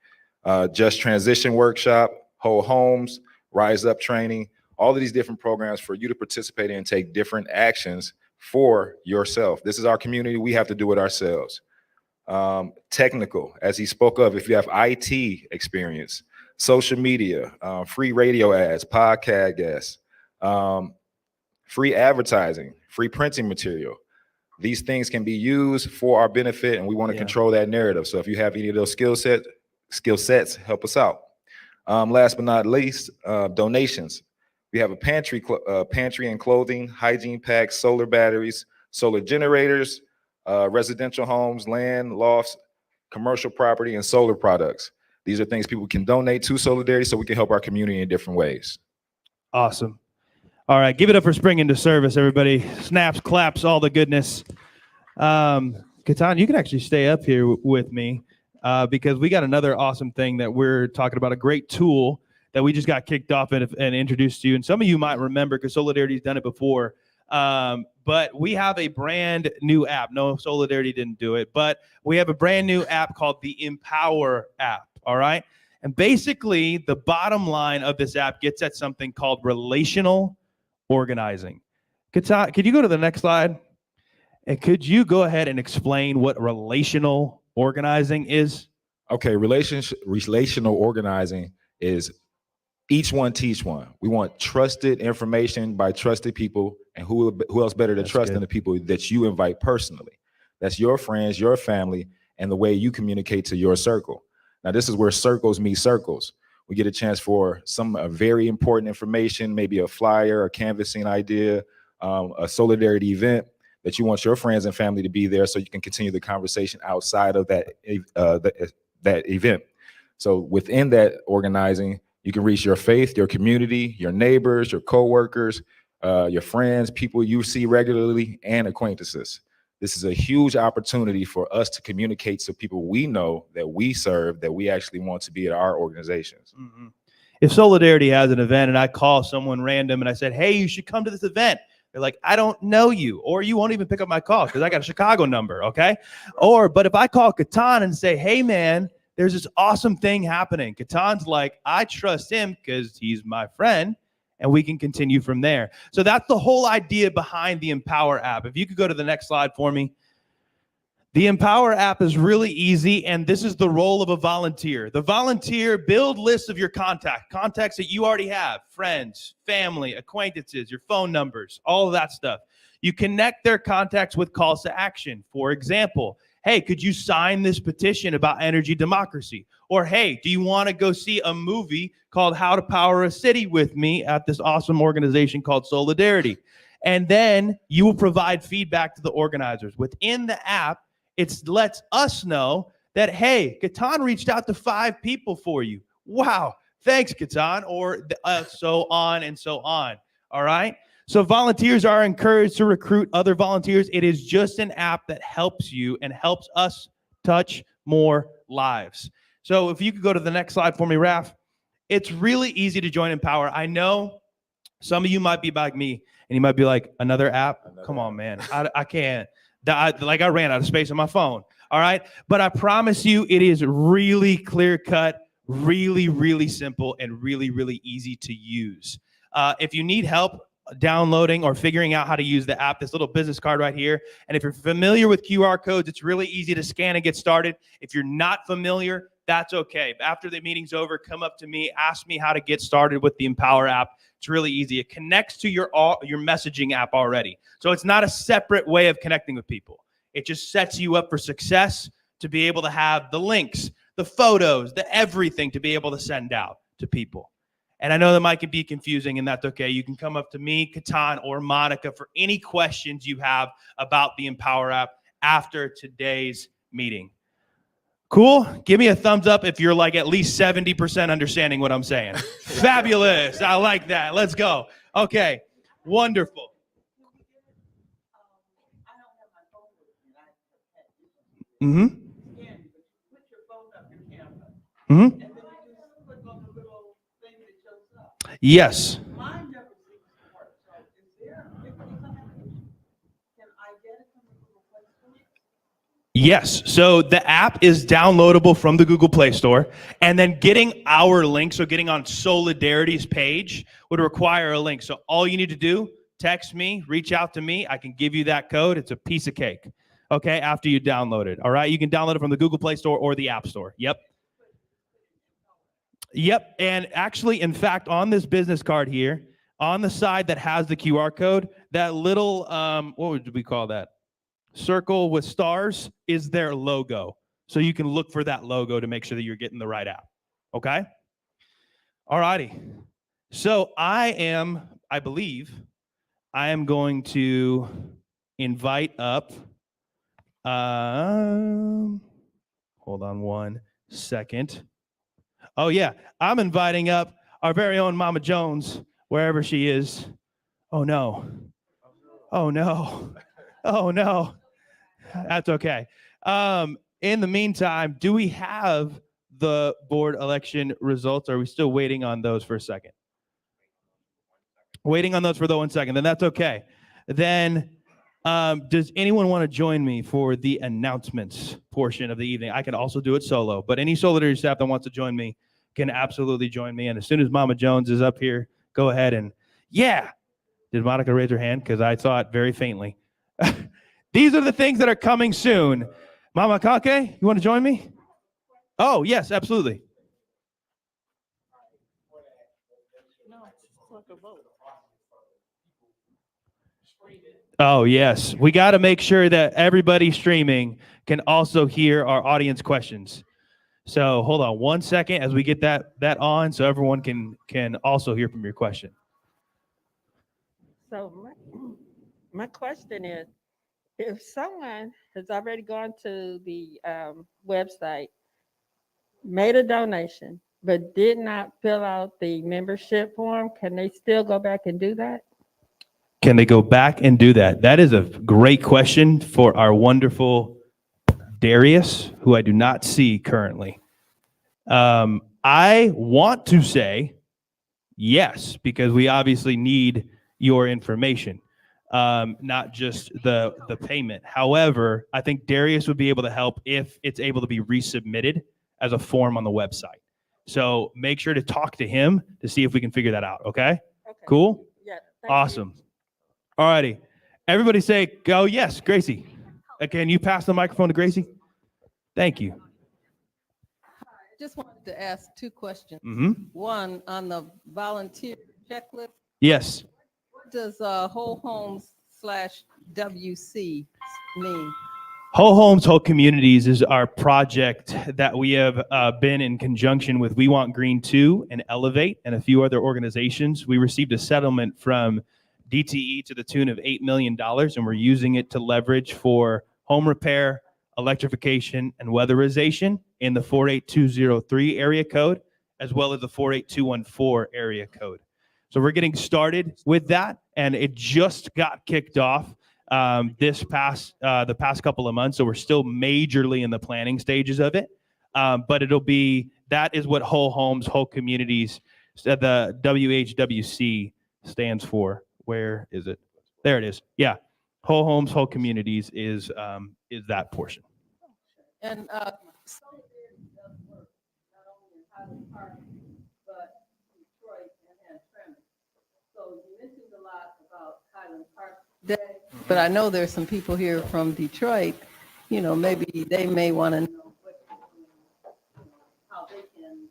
Just Transition Workshop, Whole Homes, Rise Up Training, all of these different programs for you to participate in and take different actions for yourself. This is our community. We have to do it ourselves. Technical, as he spoke of, if you have IT experience, social media, free radio ads, podcast guests, free advertising, free printing material. These things can be used for our benefit, and we want to control that narrative. So if you have any of those skill sets, help us out. Last but not least, donations. We have a pantry and clothing, hygiene packs, solar batteries, solar generators, residential homes, land, lofts, commercial property, and solar products. These are things people can donate to Soulardarity so we can help our community in different ways. Awesome. All right, give it up for spring into service, everybody. Snaps, claps, all the goodness. Katan, you can actually stay up here with me because we got another awesome thing that we're talking about, a great tool that we just got kicked off and introduced to you. And some of you might remember because Soulardarity's done it before. But we have a brand new app. No, Soulardarity didn't do it, but we have a brand new app called the Empower app, all right? And basically, the bottom line of this app gets at something called relational organizing. Could you go to the next slide? And could you go ahead and explain what relational organizing is? Okay, relational organizing is each one teach one. We want trusted information by trusted people, and who else better to trust than the people that you invite personally. That's your friends, your family, and the way you communicate to your circle. Now, this is where circles meet circles. We get a chance for some very important information, maybe a flyer, a canvassing idea, a Soulardarity event that you want your friends and family to be there so you can continue the conversation outside of that event. So within that organizing, you can reach your faith, your community, your neighbors, your coworkers, your friends, people you see regularly, and acquaintances. This is a huge opportunity for us to communicate to people we know that we serve, that we actually want to be at our organizations. Mm-hmm. If Soulardarity has an event and I call someone random and I said, hey, you should come to this event, they're like, I don't know you, or you won't even pick up my call because I got a Chicago number, okay? But if I call Katan and say, hey, man, there's this awesome thing happening. Katan's like, I trust him because he's my friend, and we can continue from there. So that's the whole idea behind the Empower app. If you could go to the next slide for me. The Empower app is really easy, and this is the role of a volunteer. The volunteer build lists of your contacts that you already have, friends, family, acquaintances, your phone numbers, all of that stuff. You connect their contacts with calls to action. For example, hey, could you sign this petition about energy democracy? Or, hey, do you want to go see a movie called How to Power a City with me at this awesome organization called Soulardarity? And then you will provide feedback to the organizers. Within the app, it lets us know that, hey, Katan reached out to 5 people for you. Wow, thanks, Katan, or so on and so on, all right? So volunteers are encouraged to recruit other volunteers. It is just an app that helps you and helps us touch more lives. So if you could go to the next slide for me, Raph. It's really easy to join Empower. I know some of you might be like me, And you might be like, another app? Come on, man. I can't. I ran out of space on my phone. All right. But I promise you, it is really clear cut, really, really simple, and really, really easy to use. If you need help downloading or figuring out how to use the app, this little business card right here. And if you're familiar with QR codes, it's really easy to scan and get started. If you're not familiar, that's okay. After the meeting's over, come up to me, ask me how to get started with the Empower app. It's really easy. It connects to your messaging app already. So it's not a separate way of connecting with people. It just sets you up for success to be able to have the links, the photos, the everything to be able to send out to people. And I know that might be confusing, and that's okay. You can come up to me, Katan, or Monica for any questions you have about the Empower app after today's meeting. Cool? Give me a thumbs up if you're like at least 70% understanding what I'm saying. Fabulous. I like that. Let's go. Okay. Wonderful. Mm-hmm. Mm-hmm. Yes. Yes. So the app is downloadable from the Google Play Store, and then getting our link, so getting on Soulardarity's page would require a link. So all you need to do, text me, reach out to me. I can give you that code. It's a piece of cake. Okay, after you download it. All right, you can download it from the Google Play Store or the App Store. Yep. Yep. And actually, in fact, on this business card here, on the side that has the QR code, that little, what would we call that? Circle with stars is their logo. So you can look for that logo to make sure that you're getting the right app. Okay? All righty. So I believe I am going to invite up, hold on one second. Oh yeah, I'm inviting up our very own Mama Jones, wherever she is. Oh no. Oh no. Oh no. That's okay. In the meantime, do we have the board election results? Are we still waiting on those for a second? Waiting on those for the 1 second, then that's okay. Then does anyone want to join me for the announcements portion of the evening? I can also do it solo, but any Soulardarity staff that wants to join me can absolutely join me. And as soon as Mama Jones is up here, go ahead and, yeah. Did Monica raise her hand? Because I saw it very faintly. These are the things that are coming soon. Mama Kake, you want to join me? Oh, yes, absolutely. Oh, yes. We got to make sure that everybody streaming can also hear our audience questions. So hold on 1 second as we get that on so everyone can also hear from your question. So my question is, if someone has already gone to the website, made a donation, but did not fill out the membership form, can they still go back and do that? Can they go back and do that? That is a great question for our wonderful Darius, who I do not see currently. I want to say yes, because we obviously need your information, not just the payment. However, I think Darius would be able to help if it's able to be resubmitted as a form on the website. So make sure to talk to him to see if we can figure that out. Okay? Cool? Yeah. Awesome. All righty. Everybody say, go yes, Gracie. Can you pass the microphone to Gracie? Thank you. Just wanted to ask two questions. Mm-hmm. One, on the volunteer checklist. Yes. What does Whole Homes /WC mean? Whole Homes, Whole Communities is our project that we have been in conjunction with We Want Green 2 and Elevate and a few other organizations. We received a settlement from DTE to the tune of $8 million, and we're using it to leverage for home repair, electrification, and weatherization in the 48203 area code, as well as the 48214 area code. So we're getting started with that, and it just got kicked off the past couple of months. So we're still majorly in the planning stages of it, but that is what Whole Homes, Whole Communities, the WHWC stands for. Where is it? There it is. Yeah. Whole homes, whole communities is that portion. And but I know there's some people here from Detroit, you know, maybe they may want to know how they can.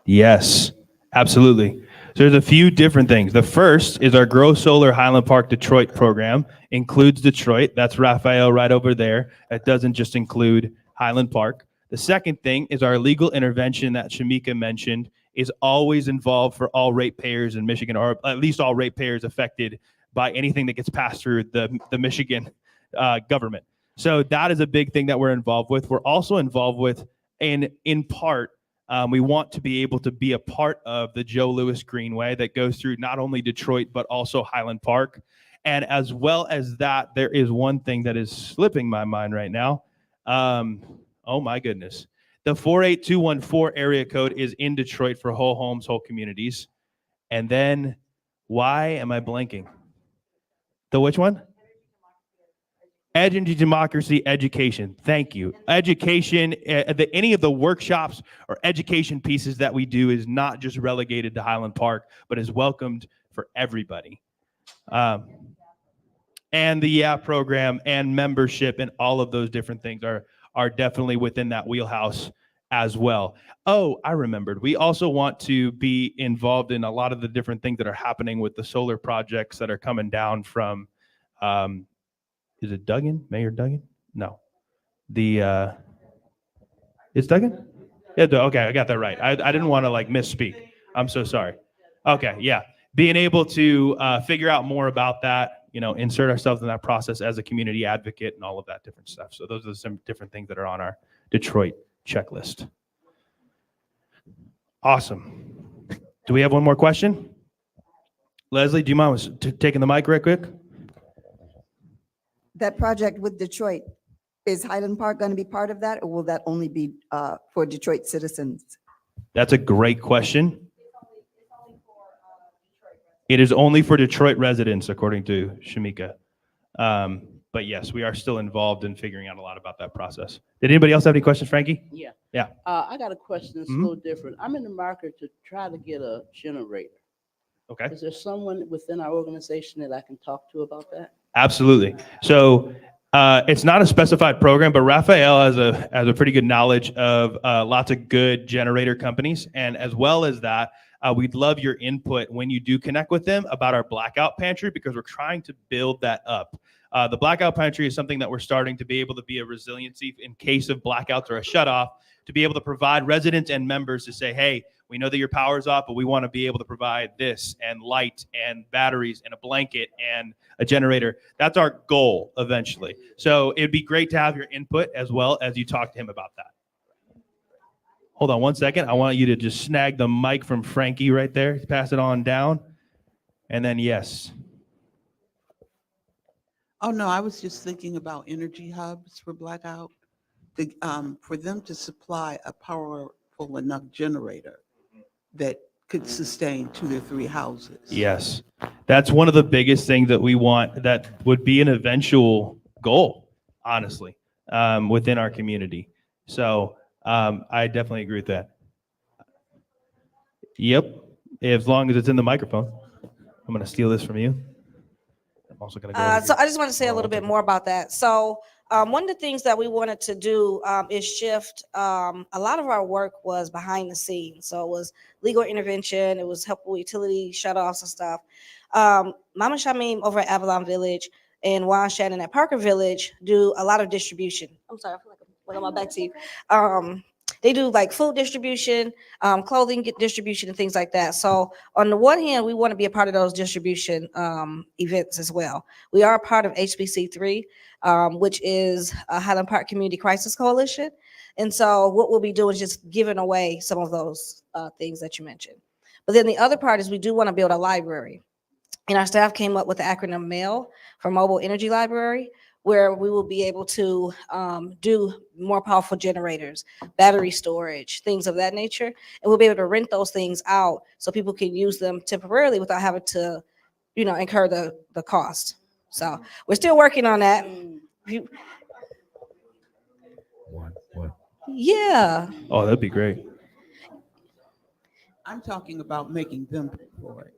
Yes, absolutely. So there's a few different things. The first is our Grow Solar Highland Park Detroit program. Includes Detroit. That's Raphael right over there. That doesn't just include Highland Park. The second thing is our legal intervention that Shamika mentioned is always involved for all ratepayers in Michigan, or at least all ratepayers affected by anything that gets passed through the Michigan government. So that is a big thing that we're involved with. We're also involved with, and in part, we want to be able to be a part of the Joe Louis Greenway that goes through not only Detroit, but also Highland Park. And as well as that, there is one thing that is slipping my mind right now. Oh my goodness. The 48214 area code is in Detroit for whole homes, whole communities. And then why am I blanking? The which one? Energy, democracy, education. Thank you. Education, any of the workshops or education pieces that we do is not just relegated to Highland Park, but is welcomed for everybody. And the YA program and membership and all of those different things are definitely within that wheelhouse as well. Oh, I remembered. We also want to be involved in a lot of the different things that are happening with the solar projects that are coming down from, is it Duggan? Mayor Duggan? No. It's Duggan? Yeah, okay, I got that right. I didn't want to like misspeak. I'm so sorry. Okay, yeah. Being able to figure out more about that, you know, insert ourselves in that process as a community advocate and all of that different stuff. So those are some different things that are on our Detroit checklist. Awesome. Do we have one more question? Leslie, do you mind taking the mic right quick? That project with Detroit, is Highland Park going to be part of that, or will that only be for Detroit citizens? That's a great question. It is only for Detroit residents, according to Shamika. But yes, we are still involved in figuring out a lot about that process. Did anybody else have any questions, Frankie? Yeah. Yeah. I got a question that's Mhm. a little different. I'm in the market to try to get a generator. Okay. Is there someone within our organization that I can talk to about that? Absolutely. So it's not a specified program, but Raphael has a pretty good knowledge of lots of good generator companies, and as well as that, we'd love your input when you do connect with them about our blackout pantry, because we're trying to build that up. The blackout pantry is something that we're starting to be able to be a resiliency in case of blackouts or a shutoff, to be able to provide residents and members to say, hey, we know that your power's off, but we want to be able to provide this and light and batteries and a blanket and a generator. That's our goal eventually. So it'd be great to have your input as well as you talk to him about that. Hold on one second. I want you to just snag the mic from Frankie right there. Pass it on down. And then yes. Oh, no, I was just thinking about energy hubs for blackout, for them to supply a powerful enough generator that could sustain 2 to 3 houses. Yes. That's one of the biggest things that we want, that would be an eventual goal, honestly, within our community. So I definitely agree with that. Yep. As long as it's in the microphone. I'm going to steal this from you. I'm also going to go. So I just want to say a little bit more about that. So one of the things that we wanted to do is shift. A lot of our work was behind the scenes. So it was legal intervention. It was helpful utility shutoffs and stuff. Mama Shamim over at Avalon Village and Juan Shannon at Parker Village do a lot of distribution. I'm sorry, I feel like I'm on my back to you. They do like food distribution, clothing distribution, and things like that. So on the one hand, we want to be a part of those distribution events as well. We are a part of HBC3, which is a Highland Park Community Crisis Coalition. And so what we'll be doing is just giving away some of those things that you mentioned. But then the other part is we do want to build a library. And our staff came up with the acronym MAIL for Mobile Energy Library, where we will be able to do more powerful generators, battery storage, things of that nature. And we'll be able to rent those things out so people can use them temporarily without having to incur the cost. So we're still working on that. Yeah. Oh, that'd be great. I'm talking about making them pay for it.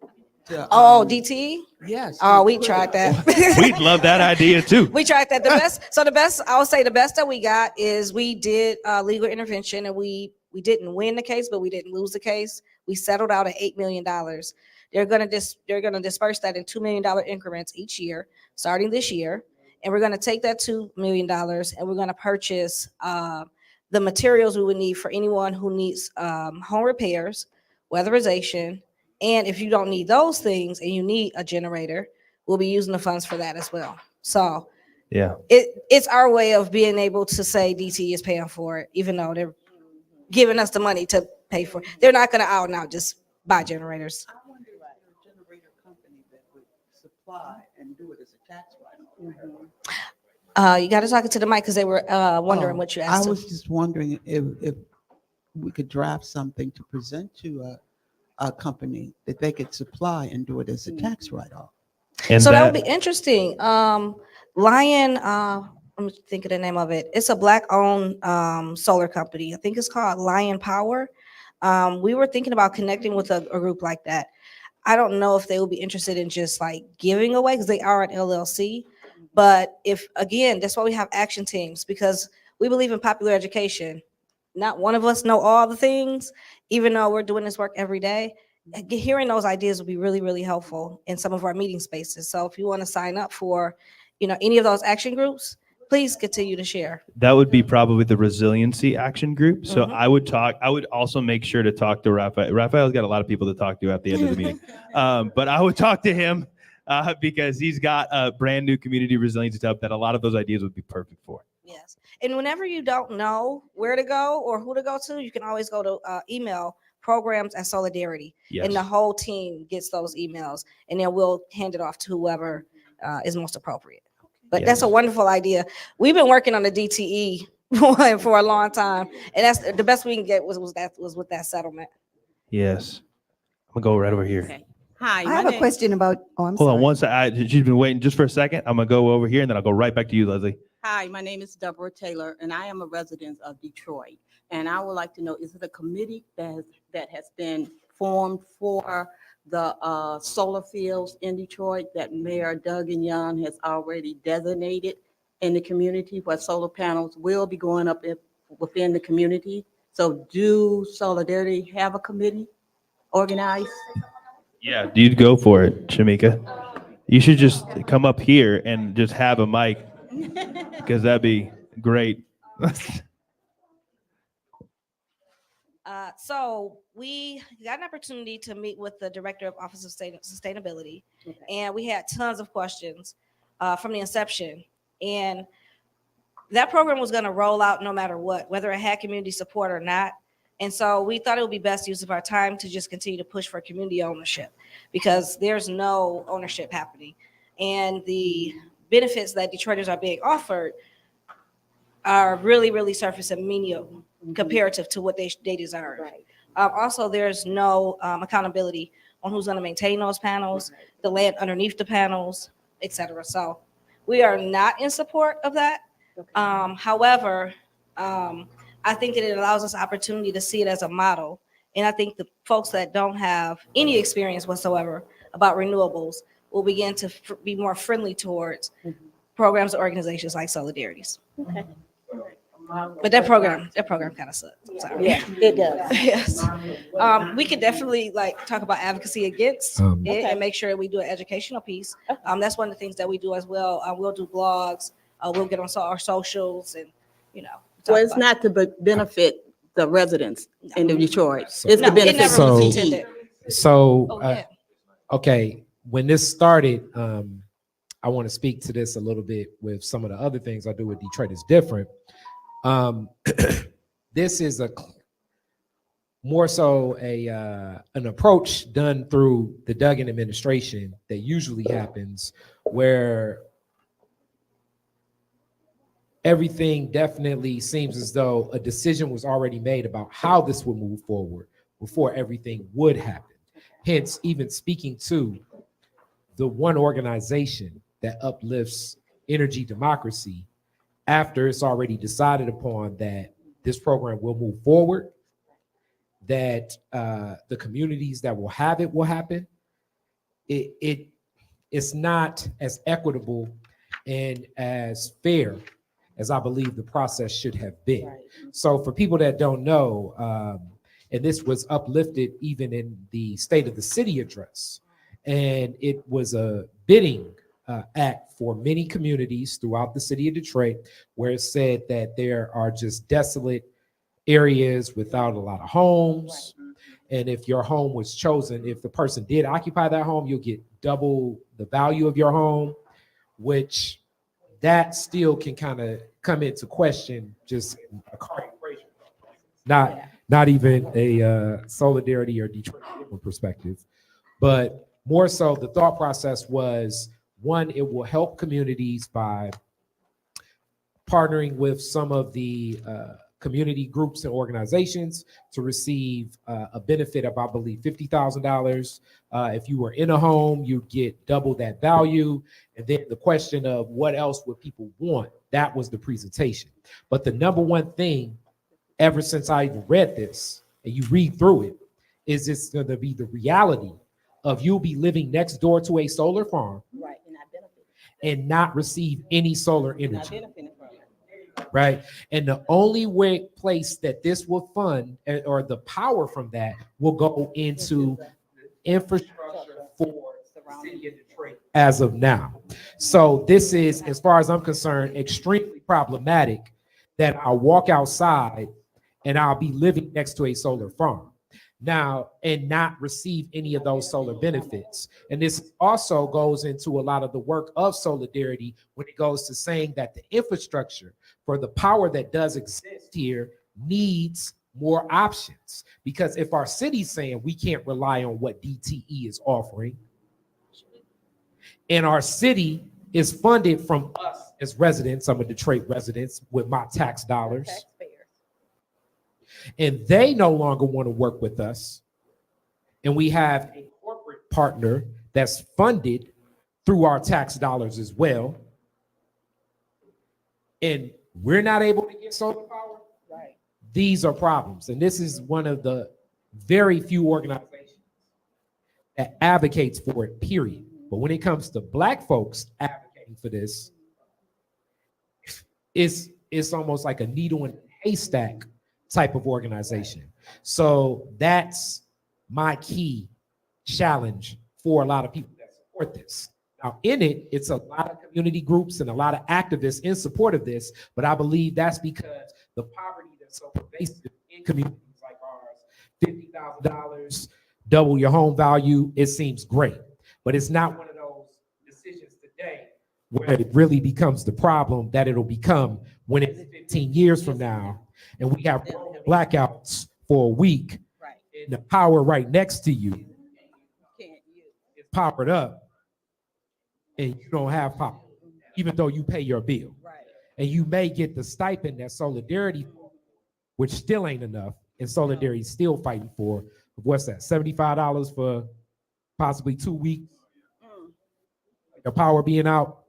DT? Yes. Oh, we tried that. We'd love that idea too. We tried that. The best, I would say the best that we got is we did legal intervention, and we didn't win the case, but we didn't lose the case. We settled out at $8 million. They're gonna disperse that in $2 million increments each year, starting this year. And we're gonna take that $2 million and we're gonna purchase the materials we would need for anyone who needs home repairs, weatherization, and if you don't need those things and you need a generator, we'll be using the funds for that as well. So yeah, it's our way of being able to say DT is paying for it, even though they're giving us the money to pay for it. They're not going to out and out just buy generators. I wonder if there's a generator company that would supply and do it as a tax write-off. You got to talk it to the mic because they were wondering what you asked. I was just wondering if we could draft something to present to a company that they could supply and do it as a tax write-off. And so that would be interesting. Lion, let me think of the name of it. It's a Black-owned solar company. I think it's called Lion Power. We were thinking about connecting with a group like that. I don't know if they would be interested in just like giving away because they are an LLC. But if, again, that's why we have action teams, because we believe in popular education. Not one of us know all the things, even though we're doing this work every day. Hearing those ideas would be really, really helpful in some of our meeting spaces. So if you want to sign up for, any of those action groups, please continue to share. That would be probably the resiliency action group. So I would also make sure to talk to Raphael. Raphael's got a lot of people to talk to at the end of the meeting. But I would talk to him because he's got a brand new community resiliency hub that a lot of those ideas would be perfect for. Yes. And whenever you don't know where to go or who to go to, you can always go to email programs@Soulardarity. Yes. And the whole team gets those emails, and then we'll hand it off to whoever is most appropriate. But that's a wonderful idea. We've been working on the DTE for a long time, and that's the best we can get was with that settlement. Yes. I'm going to go right over here. Okay. Hi. I have a question about, I'm Hold sorry. on one second. She's been waiting just for a second. I'm going to go over here, and then I'll go right back to you, Leslie. Hi, my name is Deborah Taylor, and I am a resident of Detroit. And I would like to know, is it a committee that has been formed for the solar fields in Detroit that Mayor Duggan Young has already designated in the community where solar panels will be going up within the community? So do Soulardarity have a committee organized? Yeah, you'd go for it, Shamika. You should just come up here and just have a mic because that'd be great. So we got an opportunity to meet with the Director of Office of Sustainability, and we had tons of questions from the inception. And that program was going to roll out no matter what, whether it had community support or not. And so we thought it would be best use of our time to just continue to push for community ownership, because there's no ownership happening. And the benefits that Detroiters are being offered are really, really surface and menial comparative to what they deserve. Right. Also, there's no accountability on who's going to maintain those panels, the land underneath the panels, et cetera. So we are not in support of that. However, I think that it allows us opportunity to see it as a model. And I think the folks that don't have any experience whatsoever about renewables will begin to be more friendly towards programs or organizations like Soulardarity's. Okay. But that program kind of sucks. I'm sorry. Yeah, it does. Yes. We could definitely talk about advocacy against it and make sure that we do an educational piece. That's one of the things that we do as well. We'll do blogs. We'll get on our socials and, So it's not to benefit the residents in Detroit. It's No, to it benefit never the was DTE. intended. So, okay, when this started, I want to speak to this a little bit with some of the other things I do with Detroit is different. This is more so an approach done through the Duggan administration that usually happens, where everything definitely seems as though a decision was already made about how this would move forward before everything would happen. Hence, even speaking to the one organization that uplifts energy democracy after it's already decided upon that this program will move forward, that the communities that will have it will happen. It's not as equitable and as fair as I believe the process should have been. Right. So for people that don't know, and this was uplifted even in the State of the City address, and it was a bidding act for many communities throughout the city of Detroit, where it said that there are just desolate areas without a lot of homes. And if your home was chosen, if the person did occupy that home, you'll get double the value of your home, which that still can kind of come into question, just a car equation, not even a Solidarity or Detroit perspective, but more so the thought process was, one, it will help communities by partnering with some of the community groups and organizations to receive a benefit of, I believe, $50,000. If you were in a home, you'd get double that value. And then the question of what else would people want, that was the presentation. But the number one thing, ever since I even read this, and you read through it, is it's going to be the reality of you'll be living next door to a solar farm, right, and not receive any solar energy. Right. And the only place that this will fund, or the power from that, will go into infrastructure for the city of Detroit as of now. So this is, as far as I'm concerned, extremely problematic that I'll walk outside and I'll be living next to a solar farm now and not receive any of those solar benefits. And this also goes into a lot of the work of Solidarity when it goes to saying that the infrastructure for the power that does exist here needs more options. Because if our city's saying we can't rely on what DTE is offering, and our city is funded from us as residents, I'm a Detroit resident with my tax dollars, and they no longer want to work with us, and we have a corporate partner that's funded through our tax dollars as well, and we're not able to get solar power, right? These are problems. And this is one of the very few organizations that advocates for it, period. But when it comes to Black folks advocating for this, it's almost like a needle in a haystack type of organization. So that's my key challenge for a lot of people that support this. Now, in it, it's a lot of community groups and a lot of activists in support of this, but I believe that's because the poverty that's so pervasive in communities like ours, $50,000, double your home value, it seems great. But it's not one of those decisions today where it really becomes the problem that it'll become when it's 15 years from now and we have blackouts for a week and the power right next to you is powered up and you don't have power, even though you pay your bill. And you may get the stipend that Solidarity, which still ain't enough, and Solidarity is still fighting for, what's that, $75 for possibly 2 weeks, the power being out.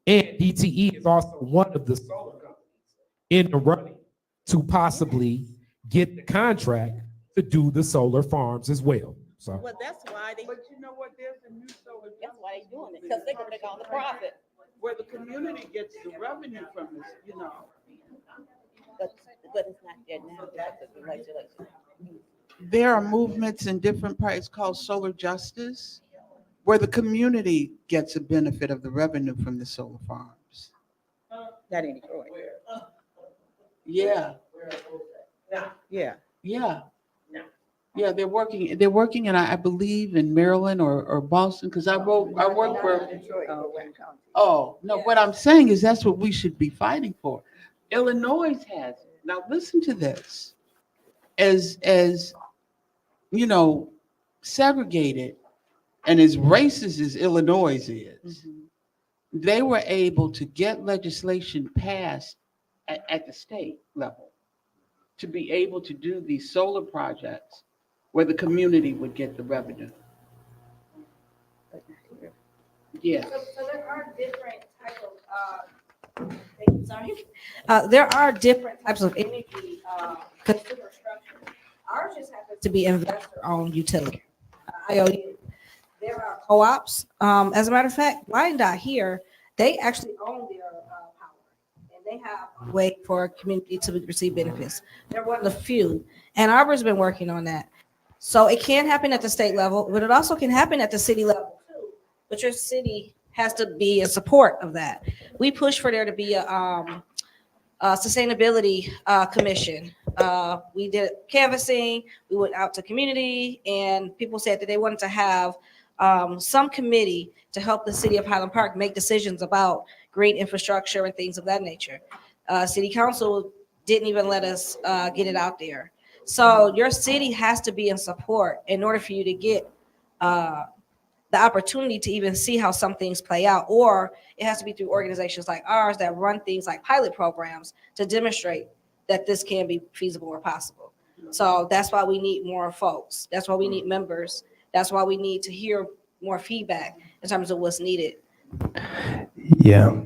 And DTE is also one of the solar companies in the running to possibly get the contract to do the solar farms as well. So Well, that's why they. But you know what, there's a new solar. That's why they're doing it, because they're gonna make all the profit. Where the community gets the revenue from this, you know. But it's not there now because of the legislation. There are movements in different parts called solar justice, where the community gets a benefit of the revenue from the solar farms. That ain't Detroit. Yeah. Yeah. Yeah. Yeah, they're working, and I believe in Maryland or Boston, because I work for. Oh, no, what I'm saying is that's what we should be fighting for. Illinois has it. Now listen to this. As you know, segregated and as racist as Illinois is, they were able to get legislation passed at the state level to be able to do these solar projects where the community would get the revenue. Yeah. So there are different types of, sorry. There are different types of energy consumer structures. Ours just happens to be investor-owned utility. IOU. There are co-ops. As a matter of fact, Wyandotte here, they actually own their power, and they have a way for community to receive benefits. They're one of the few, and Arbor's been working on that. So it can happen at the state level, but it also can happen at the city level too. But your city has to be in support of that. We push for there to be a sustainability commission. We did canvassing. We went out to community, and people said that they wanted to have some committee to help the city of Highland Park make decisions about green infrastructure and things of that nature. City council didn't even let us get it out there. So your city has to be in support in order for you to get the opportunity to even see how some things play out, or it has to be through organizations like ours that run things like pilot programs to demonstrate that this can be feasible or possible. So that's why we need more folks. That's why we need members. That's why we need to hear more feedback in terms of what's needed. Yeah.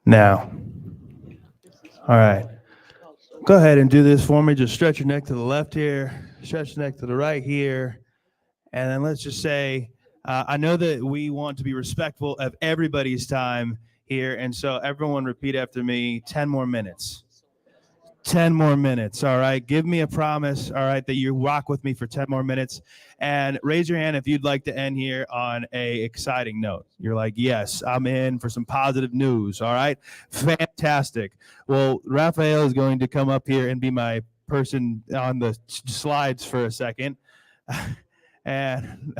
Now, all right. Go ahead and do this for me. Just stretch your neck to the left here, stretch your neck to the right here. And then let's just say, I know that we want to be respectful of everybody's time here. And so everyone repeat after me, 10 more minutes. 10 more minutes. All right. Give me a promise. All right. That you rock with me for 10 more minutes, and raise your hand if you'd like to end here on a exciting note. You're like, yes, I'm in for some positive news. All right. Fantastic. Well, Raphael is going to come up here and be my person on the slides for a second. And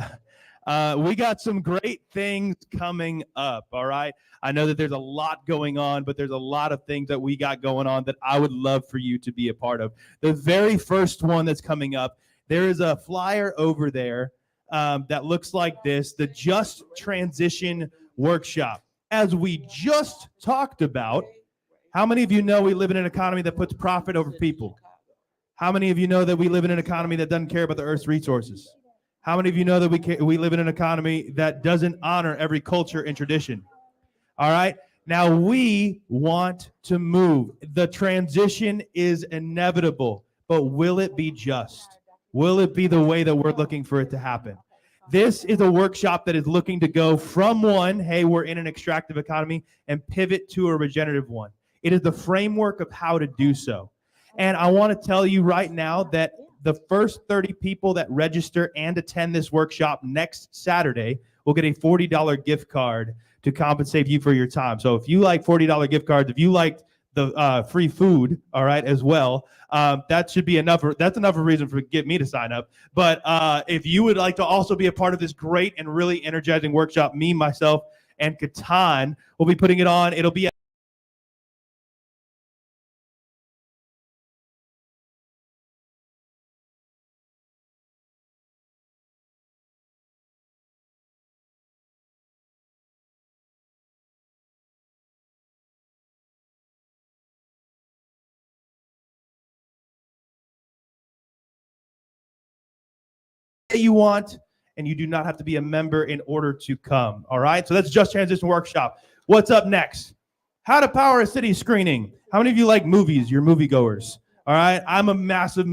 we got some great things coming up. All right. I know that there's a lot going on, but there's a lot of things that we got going on that I would love for you to be a part of. The very first one that's coming up, there is a flyer over there that looks like this, the Just Transition Workshop. As we just talked about, how many of you know we live in an economy that puts profit over people? How many of you know that we live in an economy that doesn't care about the Earth's resources? How many of you know that we live in an economy that doesn't honor every culture and tradition? All right. Now we want to move. The transition is inevitable, but will it be just? Will it be the way that we're looking for it to happen? This is a workshop that is looking to go from one, hey, we're in an extractive economy, and pivot to a regenerative one. It is the framework of how to do so. And I want to tell you right now that the first 30 people that register and attend this workshop next Saturday will get a $40 gift card to compensate you for your time. So if you like $40 gift cards, if you like the free food, all right, as well, that should be enough. That's enough of a reason for get me to sign up. But if you would like to also be a part of this great and really energizing workshop, me, myself, and Katan will be putting it on. It'll be you want, and you do not have to be a member in order to come. All right. So that's Just Transition Workshop. What's up next? How to power a city screening. How many of you like movies? You're moviegoers. All right. I'm a massive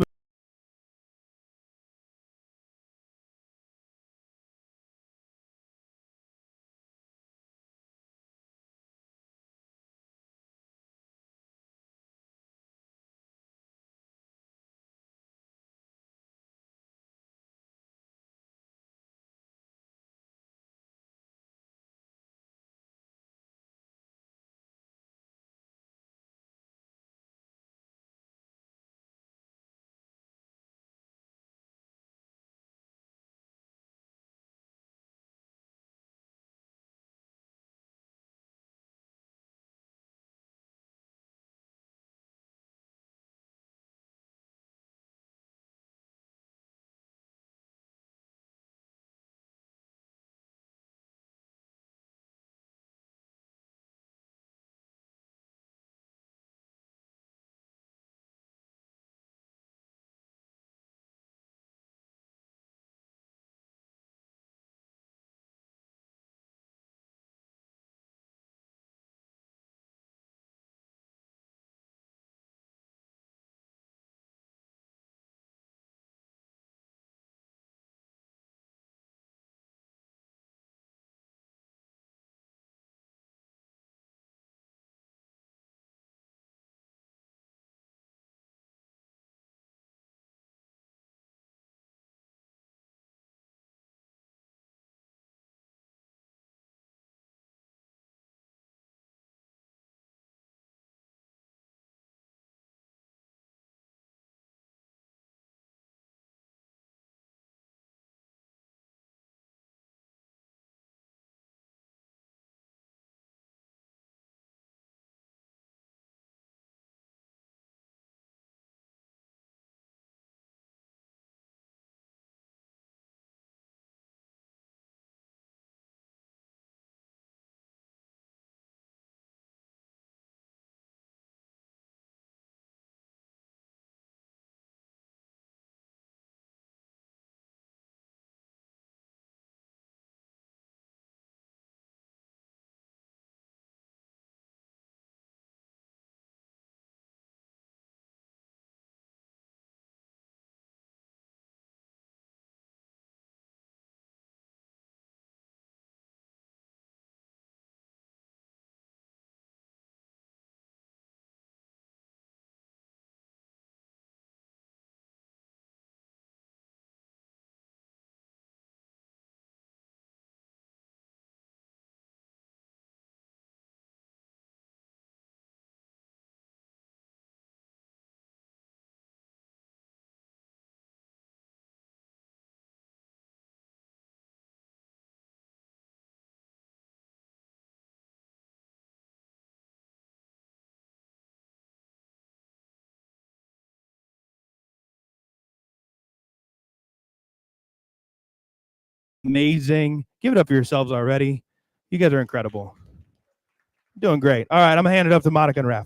amazing. Give it up for yourselves already. You guys are incredible. Doing great. All right, I'm gonna hand it up to Monica and Raph.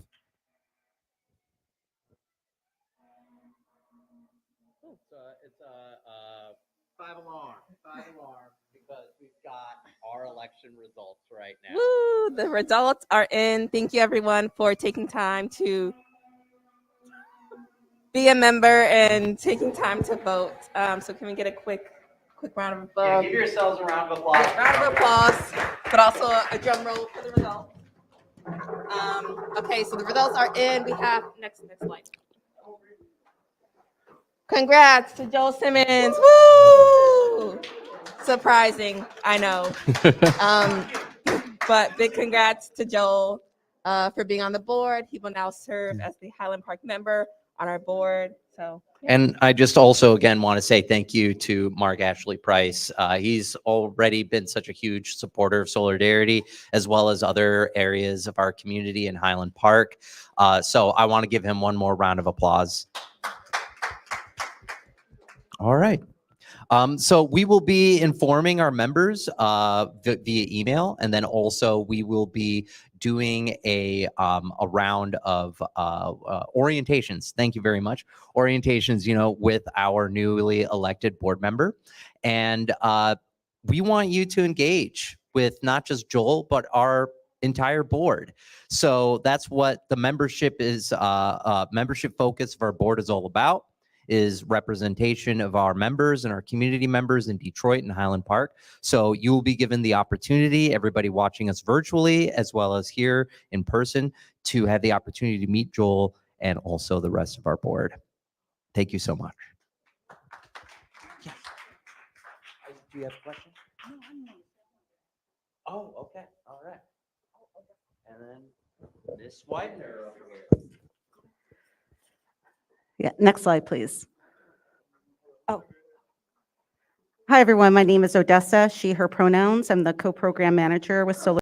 It's a five alarm because we've got our election results right now. Woo! The results are in. Thank you, everyone, for taking time to be a member and taking time to vote. So can we get a quick round of applause? Yeah, give yourselves a round of applause. Round of applause, but also a drum roll for the results. Okay, so the results are in. We have next slide. Congrats to Joel Simmons. Woo! Surprising, I know. But big congrats to Joel for being on the board. He will now serve as the Highland Park member on our board. So. And I just also, again, want to say thank you to Mark Ashley Price. He's already been such a huge supporter of Soulardarity, as well as other areas of our community in Highland Park. So I want to give him one more round of applause. All right. So we will be informing our members via email, and then also we will be doing a round of orientations. Thank you very much. Orientations, with our newly elected board member. And we want you to engage with not just Joel, but our entire board. So that's what the membership is, membership focus of our board is all about, is representation of our members and our community members in Detroit and Highland Park. So you will be given the opportunity, everybody watching us virtually, as well as here in person, to have the opportunity to meet Joel and also the rest of our board. Thank you so much. Yes. Do you have a question? Oh, okay. All right. And then Ms. Widener over here. Yeah, next slide, please. Oh. Hi, everyone. My name is Odessa, she, her pronouns. I'm the co-program manager with Solar.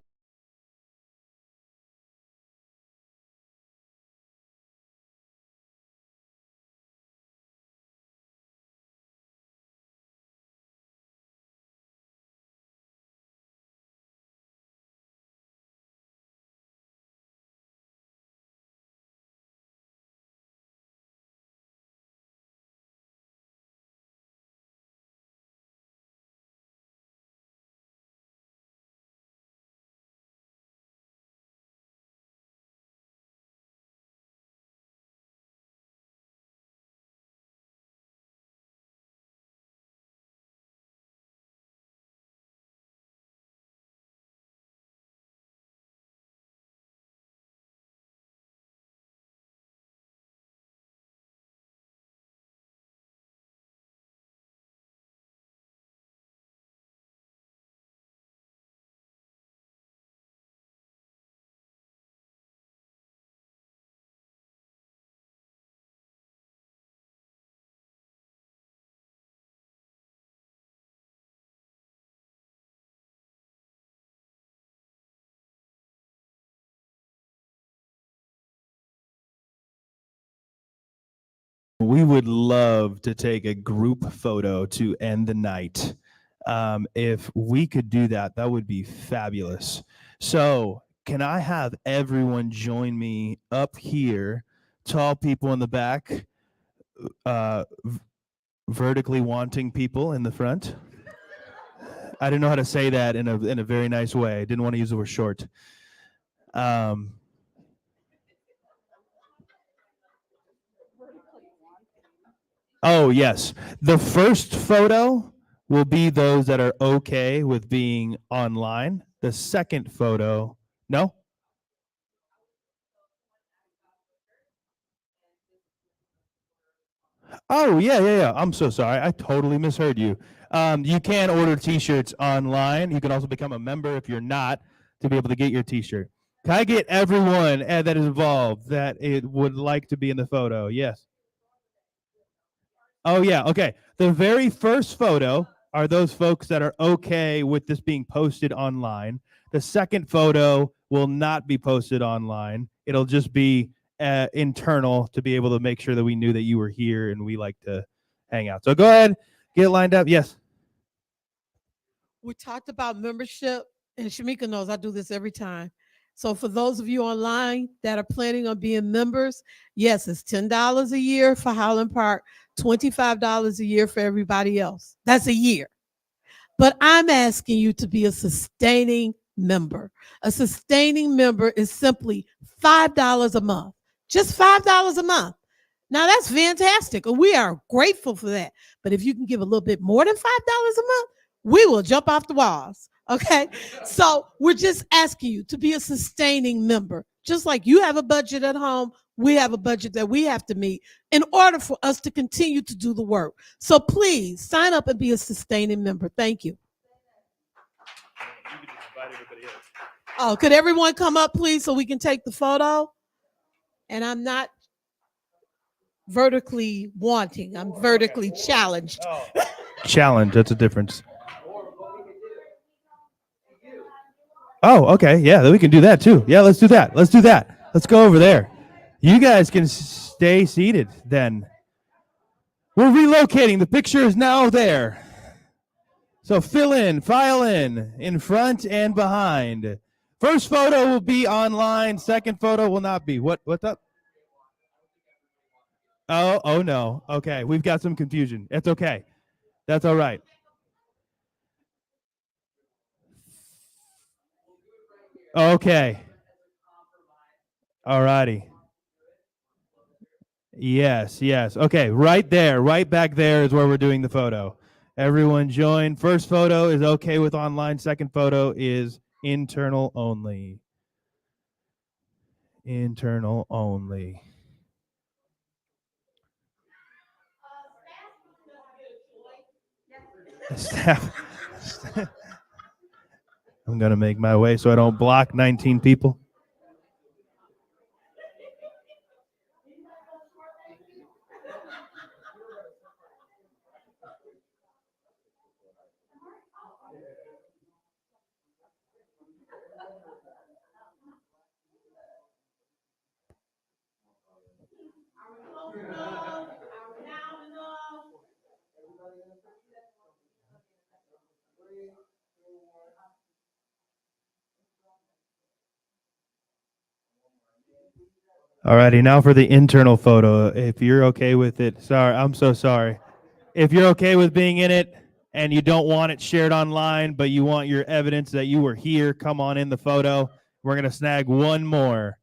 We would love to take a group photo to end the night. If we could do that, that would be fabulous. So can I have everyone join me up here? Tall people in the back, vertically wanting people in the front. I didn't know how to say that in a very nice way. I didn't want to use the word short. Oh, yes. The first photo will be those that are okay with being online. The second photo, no? Oh, yeah. I'm so sorry. I totally misheard you. You can order t-shirts online. You can also become a member if you're not, to be able to get your t-shirt. Can I get everyone that is involved that it would like to be in the photo? Yes. Oh, yeah. Okay. The very first photo are those folks that are okay with this being posted online. The second photo will not be posted online. It'll just be internal to be able to make sure that we knew that you were here and we like to hang out. So go ahead, get lined up. Yes. we talked about membership, and Shamika knows I do this every time. So for those of you online that are planning on being members, yes, it's $10 a year for Highland Park, $25 a year for everybody else. That's a year. But I'm asking you to be a sustaining member. A sustaining member is simply $5 a month, just $5 a month. Now that's fantastic. And we are grateful for that. But if you can give a little bit more than $5 a month, we will jump off the walls. Okay. So we're just asking you to be a sustaining member. Just like you have a budget at home, we have a budget that we have to meet in order for us to continue to do the work. So please sign up and be a sustaining member. Thank you. Oh, could everyone come up, please, so we can take the photo? And I'm not vertically wanting, I'm vertically challenged. Challenge. That's a difference. Oh, okay. Yeah, we can do that too. Yeah, let's do that. Let's do that. Let's go over there. You guys can stay seated then. We're relocating. The picture is now there. So file in front and behind. First photo will be online. Second photo will not be. What's up? Oh no. Okay, we've got some confusion. It's okay. That's all right. Okay. All righty. Yes. Okay, right there, right back there is where we're doing the photo. Everyone join. First photo is okay with online. Second photo is internal only. Internal only. Staff. I'm going to make my way so I don't block 19 people. All righty, now for the internal photo. If you're okay with it, sorry, I'm so sorry. If you're okay with being in it and you don't want it shared online, but you want your evidence that you were here, come on in the photo. We're going to snag one more.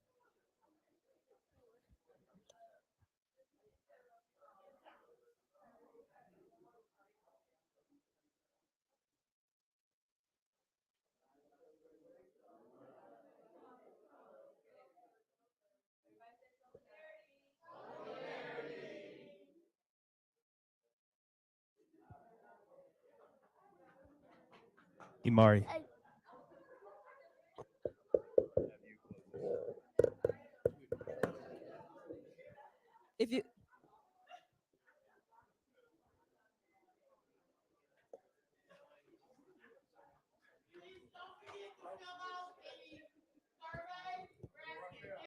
Imari. If you